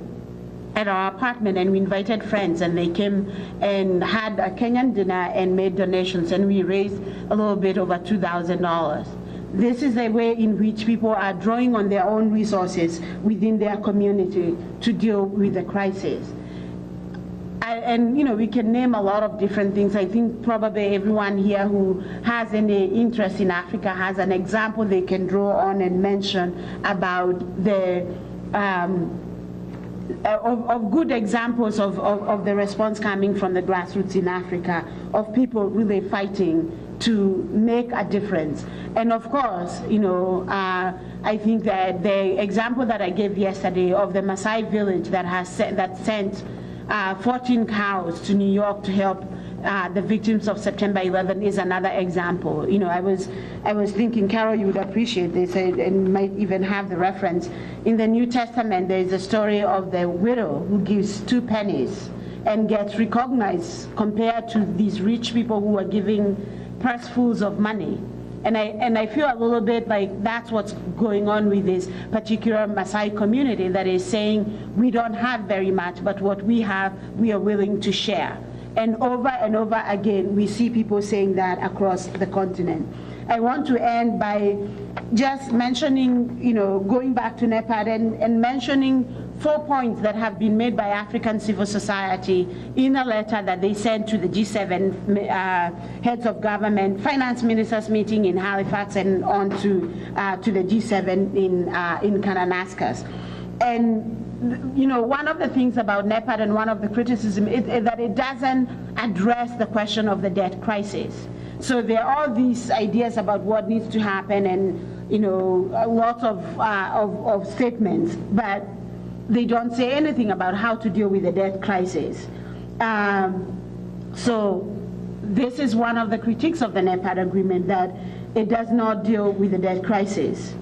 [SPEAKER 3] at our apartment, and we invited friends, and they came and had a Kenyan dinner and made donations, and we raised a little bit over $2,000. This is a way in which people are drawing on their own resources within their community to deal with the crisis. And we can name a lot of different things. I think probably everyone here who has any interest in Africa has an example they can draw on and mention about the of good examples of the response coming from the grassroots in Africa, of people really fighting to make a difference. And of course, I think that the example that I gave yesterday of the Maasai village that sent 14 cows to New York to help the victims of September 11 is another example. I was thinking, Carol, you would appreciate this and might even have the reference. In the New Testament, there is a story of the widow who gives 2 pennies and gets recognized compared to these rich people who are giving pursefuls of money. And I feel a little bit like that's what's going on with this particular Maasai community that is saying we don't have very much, but what we have, we are willing to share. And over again, we see people saying that across the continent. I want to end by just mentioning, going back to NEPAD and mentioning 4 points that have been made by African civil society in a letter that they sent to the G7 heads of government, finance ministers meeting in Halifax, and on to the G7 in Kananaskis. And one of the things about NEPAD and one of the criticism is that it doesn't address the question of the debt crisis. So there are all these ideas about what needs to happen and, lots of statements, but they don't say anything about how to deal with the debt crisis. So this is one of the critiques of the NEPAD agreement, that it does not deal with the debt crisis,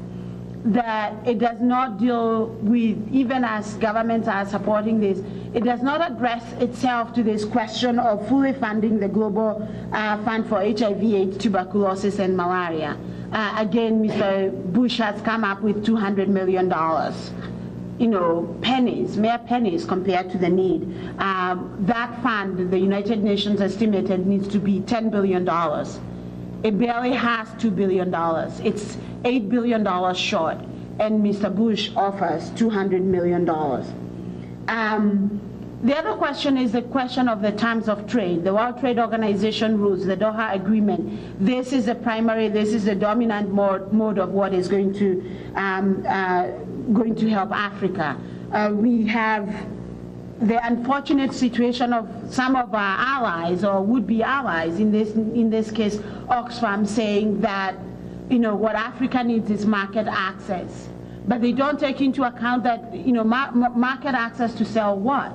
[SPEAKER 3] that it does not deal with, even as governments are supporting this, it does not address itself to this question of fully funding the global fund for HIV, AIDS, tuberculosis, and malaria. Again, Mr. Bush has come up with $200 million. Pennies, mere pennies compared to the need. That fund, the United Nations estimated, needs to be $10 billion. It barely has $2 billion. It's $8 billion short, and Mr. Bush offers $200 million. The other question is the question of the terms of trade. The World Trade Organization rules, the Doha Agreement. This is the dominant mode of what is going to help Africa. We have the unfortunate situation of some of our allies or would-be allies, in this case Oxfam, saying that what Africa needs is market access, but they don't take into account that market access to sell what?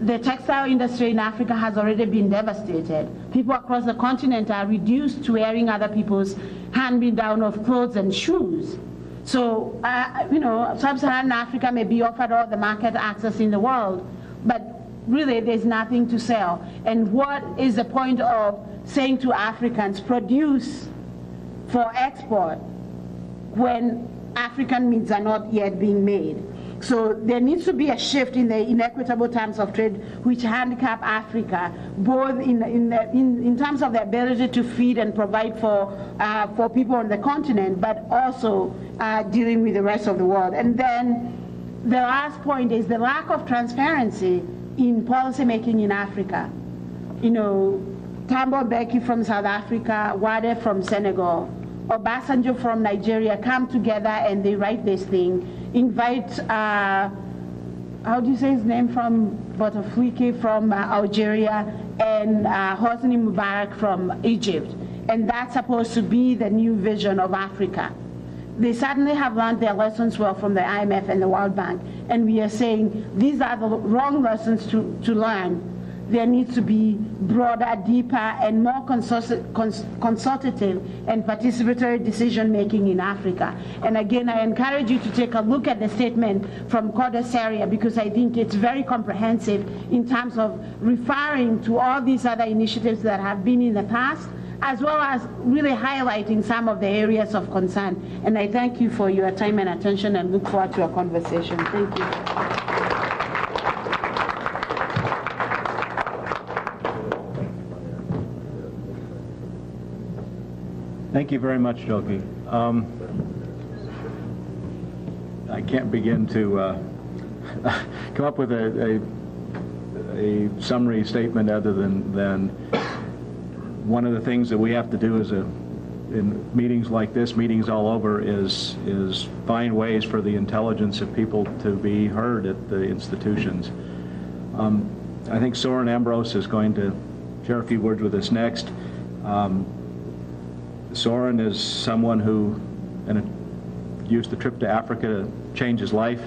[SPEAKER 3] The textile industry in Africa has already been devastated. People across the continent are reduced to wearing other people's hand-me-down of clothes and shoes. So, sub-Saharan Africa may be offered all the market access in the world, but really there's nothing to sell. And what is the point of saying to Africans, produce for export, when African needs are not yet being made? So there needs to be a shift in the inequitable terms of trade which handicap Africa, both in terms of the ability to feed and provide for people on the continent, but also dealing with the rest of the world. And then the last point is the lack of transparency in policymaking in Africa. Thabo Mbeki from South Africa, Wade from Senegal, Obasanjo from Nigeria come together and they write this thing, invite how do you say his name, from Bouteflika from Algeria, and Hosni Mubarak from Egypt. And that's supposed to be the new vision of Africa. They certainly have learned their lessons well from the IMF and the World Bank, and we are saying these are the wrong lessons to learn. There needs to be broader, deeper, and more consultative and participatory decision-making in Africa. And again, I encourage you to take a look at the statement from Corda Seria, because I think it's very comprehensive in terms of referring to all these other initiatives that have been in the past, as well as really highlighting some of the areas of concern. And I thank you for your time and attention and look forward to a conversation. Thank you.
[SPEAKER 1] Thank you very much, Jogi. I can't begin to come up with a summary statement other than one of the things that we have to do in meetings like this, meetings all over, is find ways for the intelligence of people to be heard at the institutions. I think Soren Ambrose is going to share a few words with us next. Soren is someone who used the trip to Africa to change his life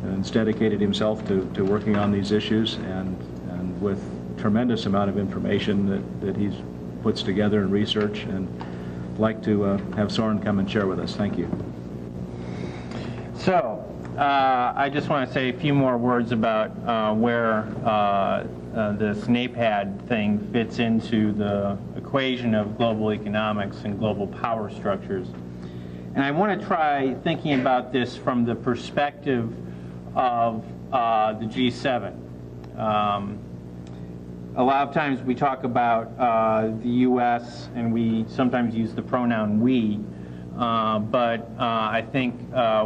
[SPEAKER 1] and has dedicated himself to working on these issues, and with tremendous amount of information that he's puts together and research, and I'd like to have Soren come and share with us. Thank you.
[SPEAKER 7] So, I just want to say a few more words about where this NAPAD thing fits into the equation of global economics and global power structures. And I want to try thinking about this from the perspective of the G7. A lot of times we talk about the U.S. and we sometimes use the pronoun we, but I think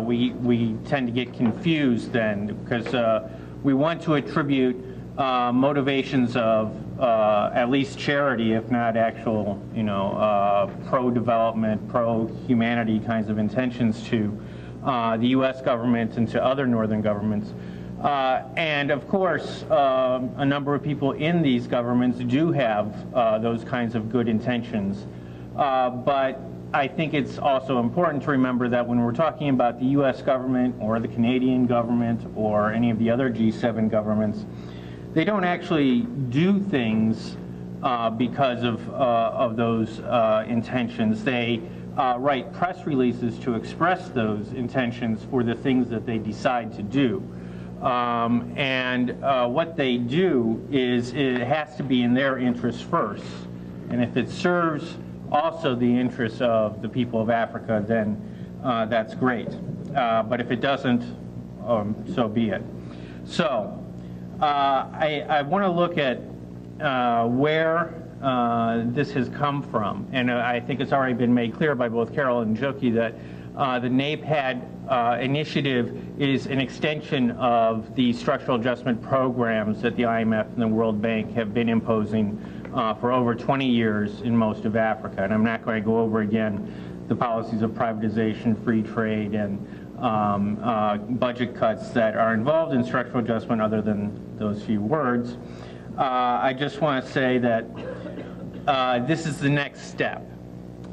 [SPEAKER 7] we tend to get confused then, because we want to attribute motivations of at least charity, if not actual, pro-development, pro-humanity kinds of intentions to the U.S. government and to other northern governments. And of course, a number of people in these governments do have those kinds of good intentions. But I think it's also important to remember that when we're talking about the U.S. government or the Canadian government or any of the other G7 governments, they don't actually do things because of those intentions. They write press releases to express those intentions for the things that they decide to do. What they do is it has to be in their interest first. And if it serves also the interests of the people of Africa, then that's great. But if it doesn't, so be it. So I want to look at where this has come from. And I think it's already been made clear by both Carol and Jogi that the NAPAD initiative is an extension of the structural adjustment programs that the IMF and the World Bank have been imposing for over 20 years in most of Africa. And I'm not going to go over again the policies of privatization, free trade, and budget cuts that are involved in structural adjustment other than those few words. I just want to say that this is the next step.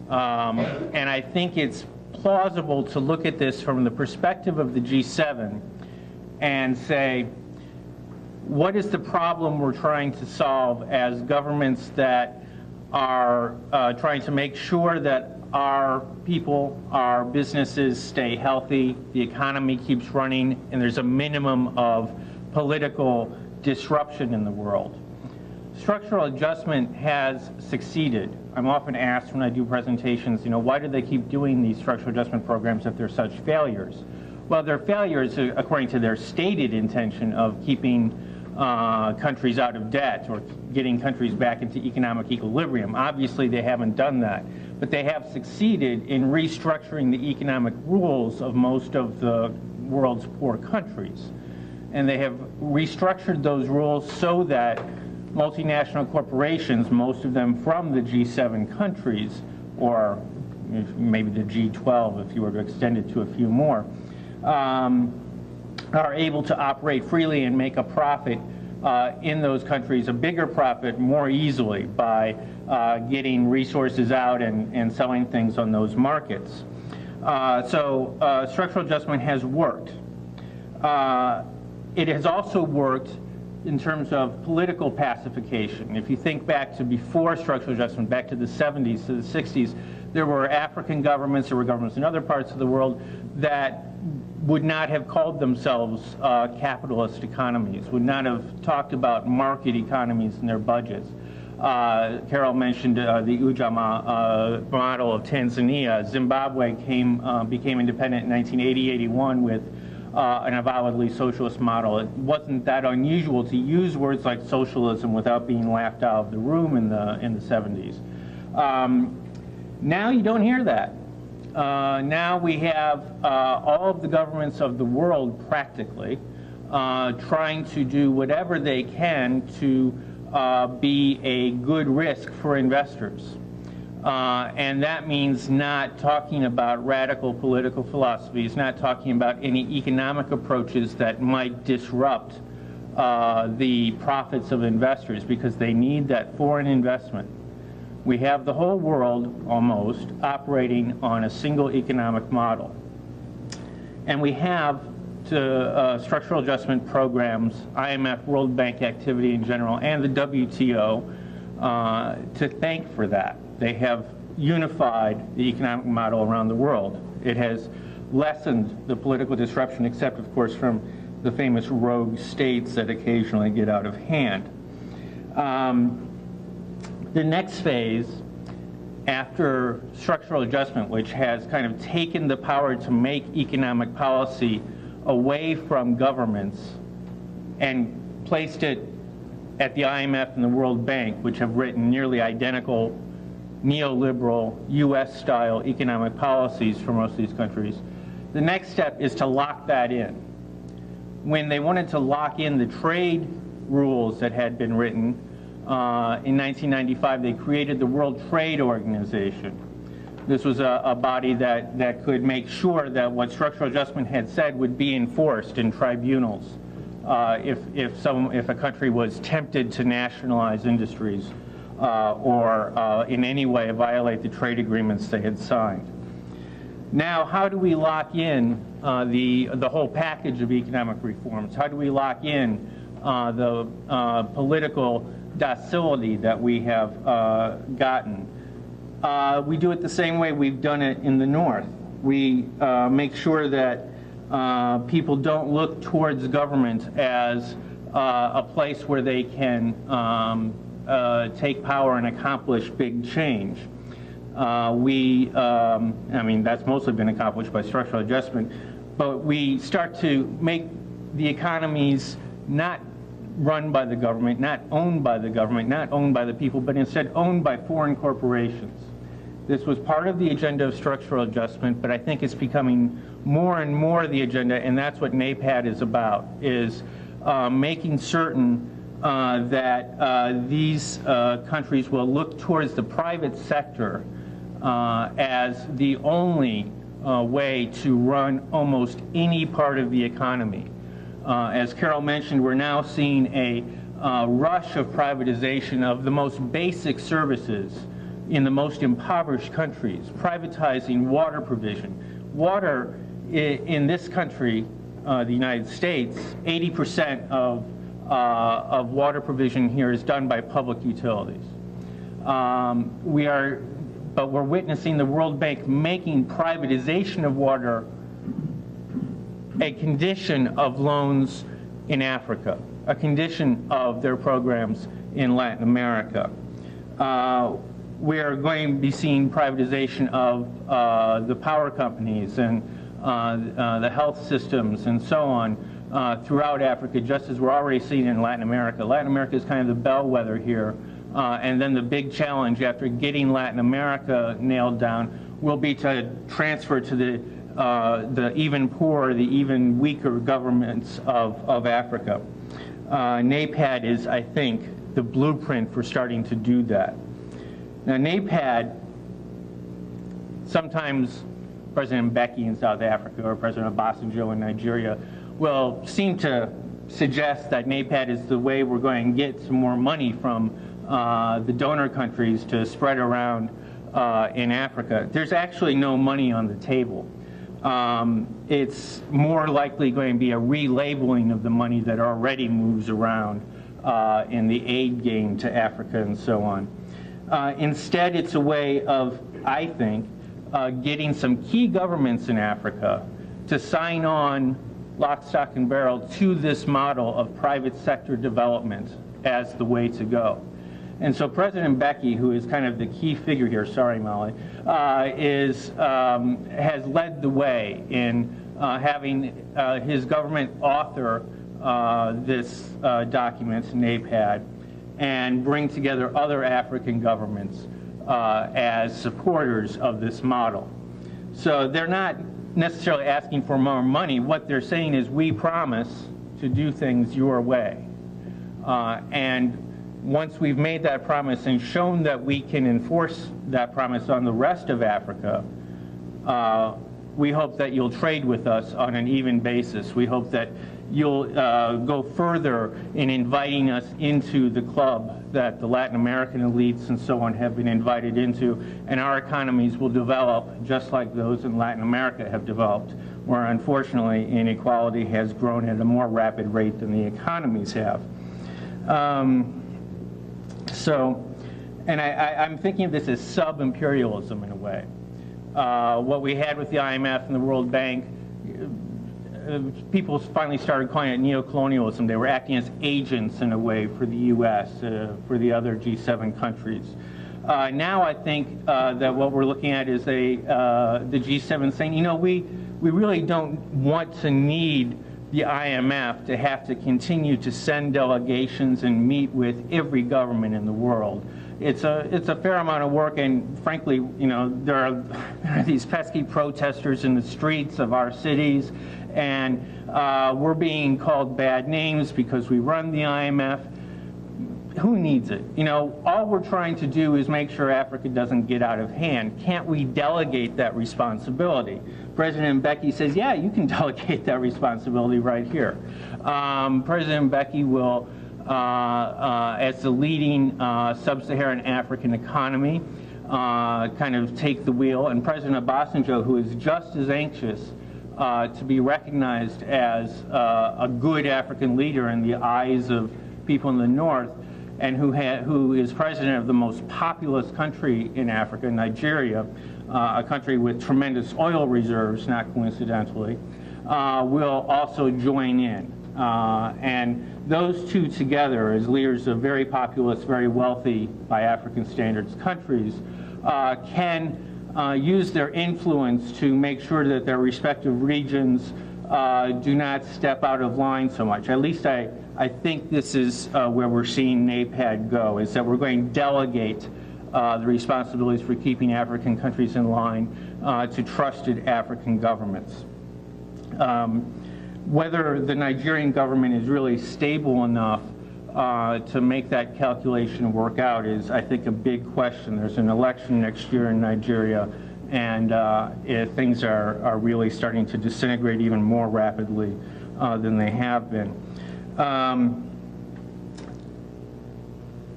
[SPEAKER 7] And I think it's plausible to look at this from the perspective of the G7 and say, what is the problem we're trying to solve as governments that are trying to make sure that our people, our businesses stay healthy, the economy keeps running, and there's a minimum of political disruption in the world? Structural adjustment has succeeded. I'm often asked when I do presentations, why do they keep doing these structural adjustment programs if they're such failures? Well, they're failures according to their stated intention of keeping countries out of debt or getting countries back into economic equilibrium. Obviously, they haven't done that, but they have succeeded in restructuring the economic rules of most of the world's poor countries. And they have restructured those rules so that multinational corporations, most of them from the G7 countries, or maybe the G12 if you were to extend it to a few more, are able to operate freely and make a profit in those countries, a bigger profit more easily by getting resources out and selling things on those markets. So structural adjustment has worked. It has also worked in terms of political pacification. If you think back to before structural adjustment, back to the 70s, to the 60s, there were African governments, there were governments in other parts of the world that would not have called themselves capitalist economies, would not have talked about market economies in their budgets. Carol mentioned the Ujamaa model of Tanzania. Zimbabwe became independent in 1980-81 with an avowedly socialist model. It wasn't that unusual to use words like socialism without being laughed out of the room in the 70s. Now you don't hear that. Now we have all of the governments of the world practically trying to do whatever they can to be a good risk for investors. And that means not talking about radical political philosophies, not talking about any economic approaches that might disrupt the profits of investors because they need that foreign investment. We have the whole world, almost, operating on a single economic model. And we have structural adjustment programs, IMF, World Bank activity in general, and the WTO to thank for that. They have unified the economic model around the world. It has lessened the political disruption, except, of course, from the famous rogue states that occasionally get out of hand. The next phase, after structural adjustment, which has kind of taken the power to make economic policy away from governments and placed it at the IMF and the World Bank, which have written nearly identical neoliberal US-style economic policies for most of these countries. The next step is to lock that in. When they wanted to lock in the trade rules that had been written, in 1995, they created the World Trade Organization. This was a body that could make sure that what structural adjustment had said would be enforced in tribunals if a country was tempted to nationalize industries or in any way violate the trade agreements they had signed. Now, how do we lock in the whole package of economic reforms? How do we lock in the political docility that we have gotten? We do it the same way we've done it in the North. We make sure that people don't look towards government as a place where they can take power and accomplish big change. I mean, that's mostly been accomplished by structural adjustment, but we start to make the economies not run by the government, not owned by the government, not owned by the people, but instead owned by foreign corporations. This was part of the agenda of structural adjustment, but I think it's becoming more and more the agenda, and that's what NAPAD is about, is making certain that these countries will look towards the private sector as the only way to run almost any part of the economy. As Carol mentioned, we're now seeing a rush of privatization of the most basic services in the most impoverished countries, privatizing water provision. Water in this country, the United States, 80% of water provision here is done by public utilities. But we're witnessing the World Bank making privatization of water a condition of loans in Africa, a condition of their programs in Latin America. We are going to be seeing privatization of the power companies and the health systems and so on throughout Africa, just as we're already seeing in Latin America. Latin America is kind of the bellwether here, and then the big challenge after getting Latin America nailed down will be to transfer to the even poorer, the even weaker governments of Africa. NAPAD is, I think, the blueprint for starting to do that. Now, NAPAD, sometimes President Mbeki in South Africa or President Obasanjo in Nigeria will seem to suggest that NAPAD is the way we're going to get some more money from the donor countries to spread around in Africa. There's actually no money on the table. It's more likely going to be a relabeling of the money that already moves around in the aid game to Africa and so on. Instead, it's a way of, I think, getting some key governments in Africa to sign on lock, stock, and barrel to this model of private sector development as the way to go. And so President Mbeki, who is kind of the key figure here, sorry, Molly, has led the way in having his government author this document, NAPAD, and bring together other African governments as supporters of this model. So they're not necessarily asking for more money. What they're saying is, we promise to do things your way. And once we've made that promise and shown that we can enforce that promise on the rest of Africa, we hope that you'll trade with us on an even basis. We hope that you'll go further in inviting us into the club that the Latin American elites and so on have been invited into, and our economies will develop just like those in Latin America have developed, where unfortunately inequality has grown at a more rapid rate than the economies have. I'm thinking of this as sub-imperialism in a way. What we had with the IMF and the World Bank, people finally started calling it neocolonialism. They were acting as agents in a way for the U.S., for the other G7 countries. Now I think that what we're looking at is the G7 saying, you know, we really don't want to need the IMF to have to continue to send delegations and meet with every government in the world. It's a fair amount of work, and frankly, you know, there are these pesky protesters in the streets of our cities, and we're being called bad names because we run the IMF. Who needs it? You know, all we're trying to do is make sure Africa doesn't get out of hand. Can't we delegate that responsibility? President Mbeki says, yeah, you can delegate that responsibility right here. President Mbeki will, as the leading sub-Saharan African economy, kind of take the wheel. And President Obasanjo, who is just as anxious to be recognized as a good African leader in the eyes of people in the North, and who is president of the most populous country in Africa, Nigeria, a country with tremendous oil reserves, not coincidentally, will also join in. And those two together, as leaders of very populous, very wealthy, by African standards, countries, can use their influence to make sure that their respective regions do not step out of line so much. At least I think this is where we're seeing NAPAD go, is that we're going to delegate the responsibilities for keeping African countries in line to trusted African governments. Whether the Nigerian government is really stable enough to make that calculation work out is, I think, a big question. There's an election next year in Nigeria, and things are really starting to disintegrate even more rapidly than they have been.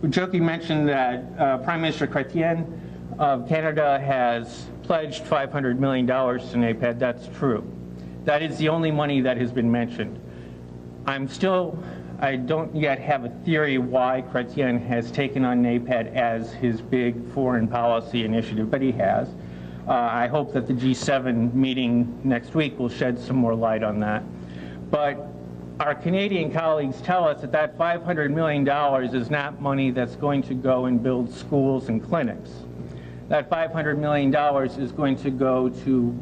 [SPEAKER 7] Njoki mentioned that Prime Minister Chrétien of Canada has pledged $500 million to NAPAD. That's true. That is the only money that has been mentioned. I don't yet have a theory why Chrétien has taken on NAPAD as his big foreign policy initiative, but he has. I hope that the G7 meeting next week will shed some more light on that. But our Canadian colleagues tell us that that $500 million is not money that's going to go and build schools and clinics. That $500 million is going to go to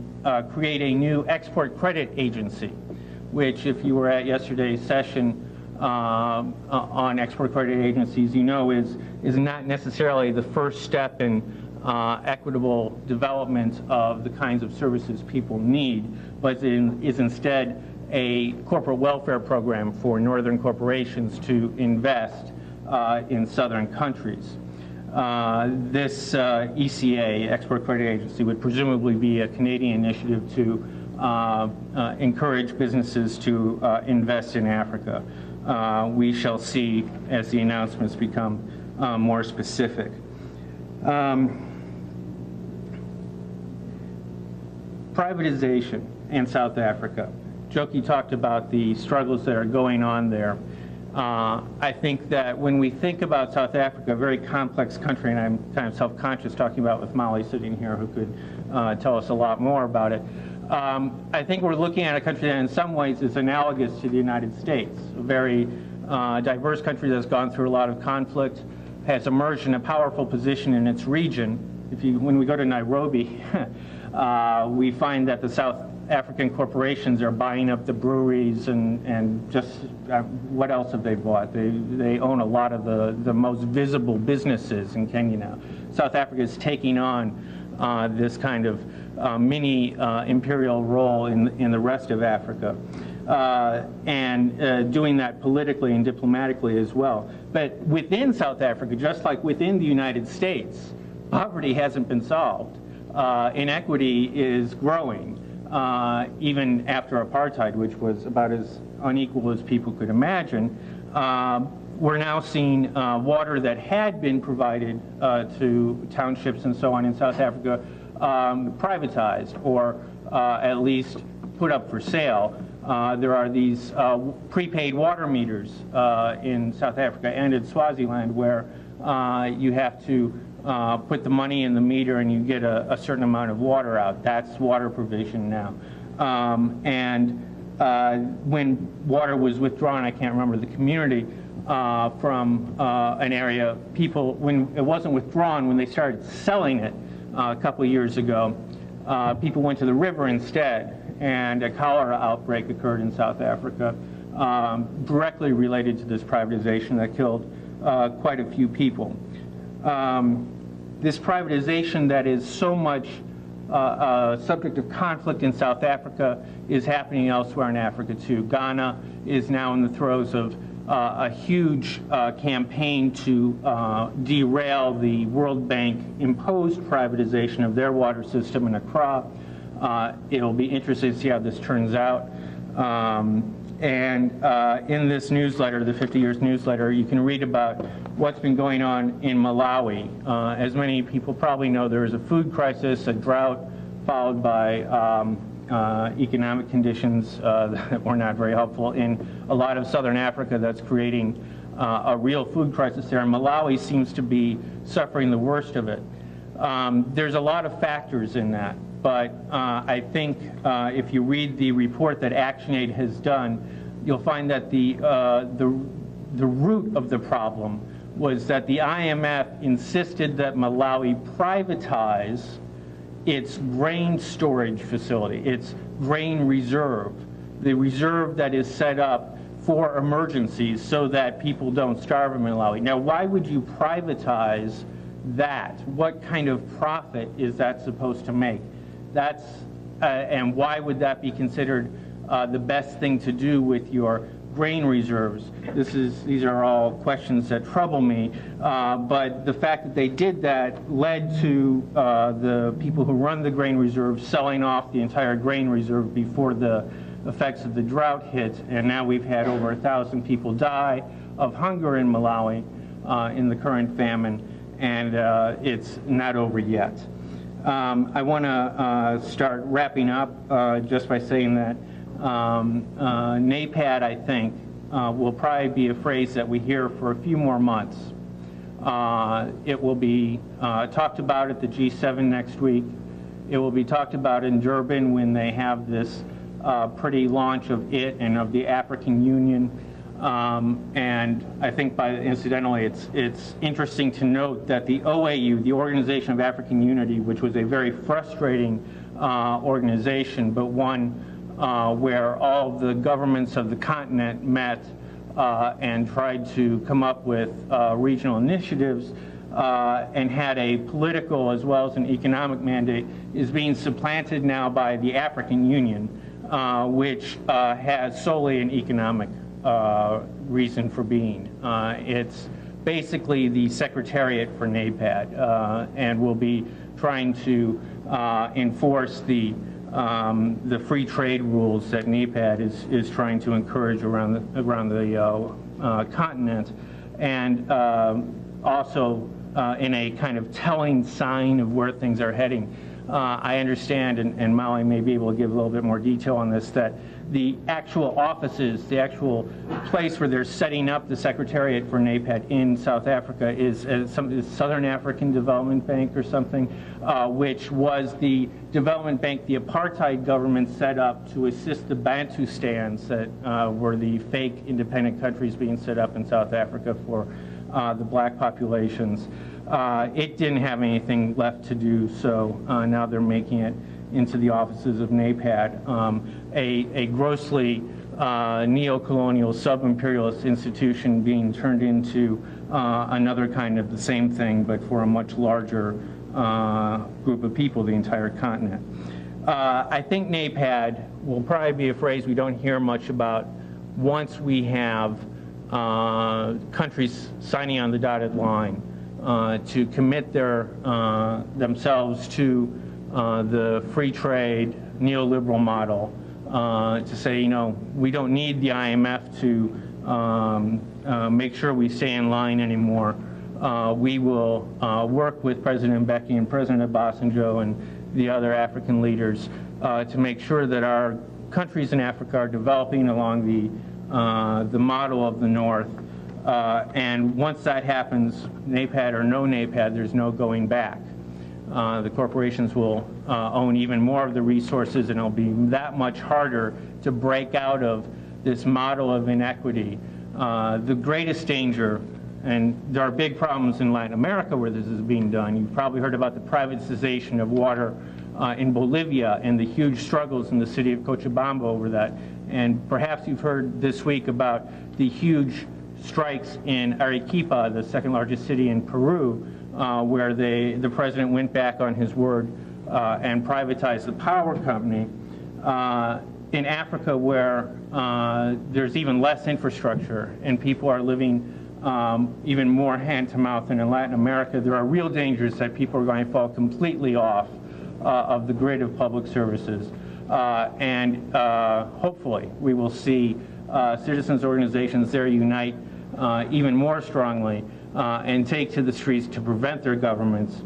[SPEAKER 7] create a new export credit agency, which, if you were at yesterday's session on export credit agencies, you know is not necessarily the first step in equitable development of the kinds of services people need, but is instead a corporate welfare program for northern corporations to invest in southern countries. This ECA, Export Credit Agency, would presumably be a Canadian initiative to encourage businesses to invest in Africa. We shall see as the announcements become more specific. Privatization in South Africa. Jokey talked about the struggles that are going on there. I think that when we think about South Africa, a very complex country, and I'm kind of self-conscious talking about with Molly sitting here who could tell us a lot more about it, I think we're looking at a country that in some ways is analogous to the United States, a very diverse country that's gone through a lot of conflict, has emerged in a powerful position in its region. When we go to Nairobi, we find that the South African corporations are buying up the breweries and just what else have they bought? They own a lot of the most visible businesses in Kenya now. South Africa is taking on this kind of mini imperial role in the rest of Africa, and doing that politically and diplomatically as well. But within South Africa, just like within the United States, poverty hasn't been solved. Inequity is growing. Even after apartheid, which was about as unequal as people could imagine, we're now seeing water that had been provided to townships and so on in South Africa privatized or at least put up for sale. There are these prepaid water meters in South Africa and in Swaziland where you have to put the money in the meter and you get a certain amount of water out. That's water provision now. When water was withdrawn, I can't remember the community, from an area, people, when it wasn't withdrawn, when they started selling it a couple of years ago, people went to the river instead, and a cholera outbreak occurred in South Africa, directly related to this privatization that killed quite a few people. This privatization that is so much subject of conflict in South Africa is happening elsewhere in Africa too. Ghana is now in the throes of a huge campaign to derail the World Bank imposed privatization of their water system in Accra. It'll be interesting to see how this turns out. In this newsletter, the 50 Years newsletter, you can read about what's been going on in Malawi. As many people probably know, there is a food crisis, a drought, followed by economic conditions that were not very helpful in a lot of southern Africa that's creating a real food crisis there. And Malawi seems to be suffering the worst of it. There's a lot of factors in that. But I think if you read the report that ActionAid has done, you'll find that the root of the problem was that the IMF insisted that Malawi privatize its grain storage facility, its grain reserve, the reserve that is set up for emergencies so that people don't starve in Malawi. Now, why would you privatize that? What kind of profit is that supposed to make? That's and why would that be considered the best thing to do with your grain reserves? These are all questions that trouble me, but the fact that they did that led to the people who run the grain reserve selling off the entire grain reserve before the effects of the drought hit, and now we've had over 1,000 people die of hunger in Malawi in the current famine, and it's not over yet. I want to start wrapping up just by saying that NAPAD, I think, will probably be a phrase that we hear for a few more months. It will be talked about at the G7 next week. It will be talked about in Durban when they have this pretty launch of it and of the African Union. And I think, incidentally, it's interesting to note that the OAU, the Organization of African Unity, which was a very frustrating organization, but one where all the governments of the continent met and tried to come up with regional initiatives and had a political as well as an economic mandate, is being supplanted now by the African Union, which has solely an economic reason for being. It's basically the secretariat for NAPAD and will be trying to enforce the the free trade rules that NAPAD is trying to encourage around the continent, and also in a kind of telling sign of where things are heading. I understand, and Molly may be able to give a little bit more detail on this, that the actual offices, the actual place where they're setting up the Secretariat for NAPAD in South Africa is some Southern African Development Bank or something, which was the development bank the apartheid government set up to assist the Bantustans that were the fake independent countries being set up in South Africa for the black populations. It didn't have anything left to do, so now they're making it into the offices of NAPAD, a grossly neo-colonial sub-imperialist institution being turned into another kind of the same thing, but for a much larger group of people, the entire continent. I think NAPAD will probably be a phrase we don't hear much about once we have countries signing on the dotted line to commit themselves to the free trade neoliberal model, to say, we don't need the IMF to make sure we stay in line anymore. We will work with President Mbeki and President Obasanjo and the other African leaders to make sure that our countries in Africa are developing along the model of the North. And once that happens, NAPAD or no NAPAD, there's no going back. The corporations will own even more of the resources, and it'll be that much harder to break out of this model of inequity. The greatest danger, and there are big problems in Latin America where this is being done. You've probably heard about the privatization of water in Bolivia and the huge struggles in the city of Cochabamba over that. And perhaps you've heard this week about the huge strikes in Arequipa, the second largest city in Peru, where the president went back on his word and privatized the power company. In Africa, where there's even less infrastructure and people are living even more hand to mouth than in Latin America, there are real dangers that people are going to fall completely off of the grid of public services. And hopefully we will see citizens organizations there unite even more strongly and take to the streets to prevent their governments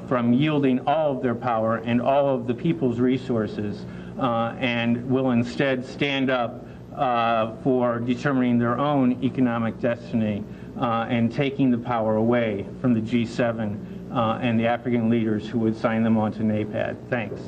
[SPEAKER 7] from yielding all of their power and all of the people's resources, and will instead stand up for determining their own economic destiny and taking the power away from the G7 and the African leaders who would sign them onto NAPAD. Thanks.